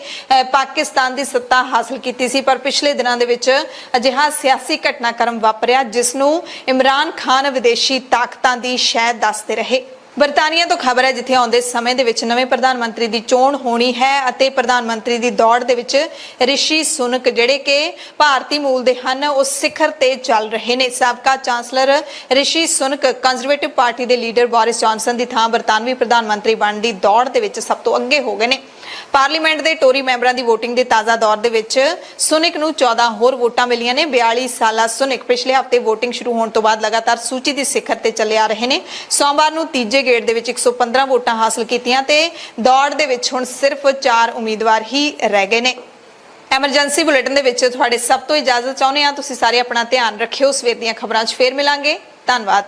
ਪਾਕਿਸਤਾਨ ਦੀ ਸੱਤਾ ਹਾਸਲ ਕੀਤੀ ਸੀ, ਪਰ ਪਿਛਲੇ ਦਿਨਾਂ ਦੇ ਵਿੱਚ ਅਜਿਹਾ ਸਿਆਸੀ ਘਟਨਾਕ੍ਰਮ ਵਾਪਰਿਆ ਜਿਸ ਨੂੰ ਇਮਰਾਨ ਖਾਨ ਵਿਦੇਸ਼ੀ ਤਾਕਤਾਂ ਦੀ ਸ਼ਹਿ ਦੱਸਦੇ ਰਹੇ। ਬਰਤਾਨੀਆ ਤੋਂ ਖਬਰ ਹੈ ਜਿੱਥੇ ਆਉਂਦੇ ਸਮੇਂ ਦੇ ਵਿੱਚ ਨਵੇਂ ਪ੍ਰਧਾਨ ਮੰਤਰੀ ਦੀ ਚੋਣ ਹੋਣੀ ਹੈ ਅਤੇ ਪ੍ਰਧਾਨ ਮੰਤਰੀ ਦੀ ਦੌੜ ਦੇ ਵਿੱਚ ਰਿਸ਼ੀ ਸੁਨਕ ਜਿਹੜੇ ਕਿ ਭਾਰਤੀ ਮੂਲ ਦੇ ਹਨ ਉਹ ਸਿਖਰ ਤੇ ਚੱਲ ਰਹੇ ਨੇ। ਸਾਬਕਾ ਚਾਂਸਲਰ ਰਿਸ਼ੀ ਸੁਨਕ ਕੰਜ਼ਰਵੇਟਿਵ ਪਾਰਟੀ ਦੇ ਲੀਡਰ ਬੋਰਿਸ ਜੌਨਸਨ ਦੀ ਥਾਂ ਬਰਤਾਨਵੀ ਪ੍ਰਧਾਨ ਮੰਤਰੀ ਬਣਨ ਦੀ ਦੌੜ ਦੇ ਵਿੱਚ ਸਭ ਤੋਂ ਅੱਗੇ ਹੋ ਗਏ ਨੇ। ਪਾਰਲੀਮੈਂਟ ਦੇ ਟੋਰੀ ਮੈਂਬਰਾਂ ਦੀ VOTING ਦੇ ਤਾਜ਼ਾ ਦੌਰ ਦੇ ਵਿੱਚ ਸੁਨਕ ਨੂੰ 14 ਹੋਰ ਵੋਟਾਂ ਮਿਲੀਆਂ ਨੇ। 42 ਸਾਲਾ ਸੁਨਕ ਪਿਛਲੇ ਹਫ਼ਤੇ VOTING ਸ਼ੁਰੂ ਹੋਣ ਤੋਂ ਬਾਅਦ ਲਗਾਤਾਰ ਸੂਚੀ ਦੀ ਸਿਖਰ ਤੇ ਚੱਲੇ ਆ ਰਹੇ ਨੇ। ਸੋਮਵਾਰ ਨੂੰ ਤੀਜੇ ਗੇੜ ਦੇ ਵਿੱਚ 115 ਵੋਟਾਂ ਹਾਸਲ ਕੀਤੀਆਂ ਤੇ ਦੌੜ ਦੇ ਵਿੱਚ ਹੁਣ ਸਿਰਫ 4 ਉਮੀਦਵਾਰ ਹੀ ਰਹਿ ਗਏ ਨੇ। ਐਮਰਜੈਂਸੀ ਬੁਲੇਟਿਨ ਦੇ ਵਿੱਚ ਤੁਹਾਡੇ ਸਭ ਤੋਂ ਇਜਾਜ਼ਤ ਚਾਹੁੰਦੇ ਹਾਂ। ਤੁਸੀਂ ਸਾਰੇ ਆਪਣਾ ਧਿਆਨ ਰੱਖਿਓ। ਸਵੇਰ ਦੀਆਂ ਖਬਰਾਂ 'ਚ ਫੇਰ ਮਿਲਾਂਗੇ। ਧੰਨਵਾਦ।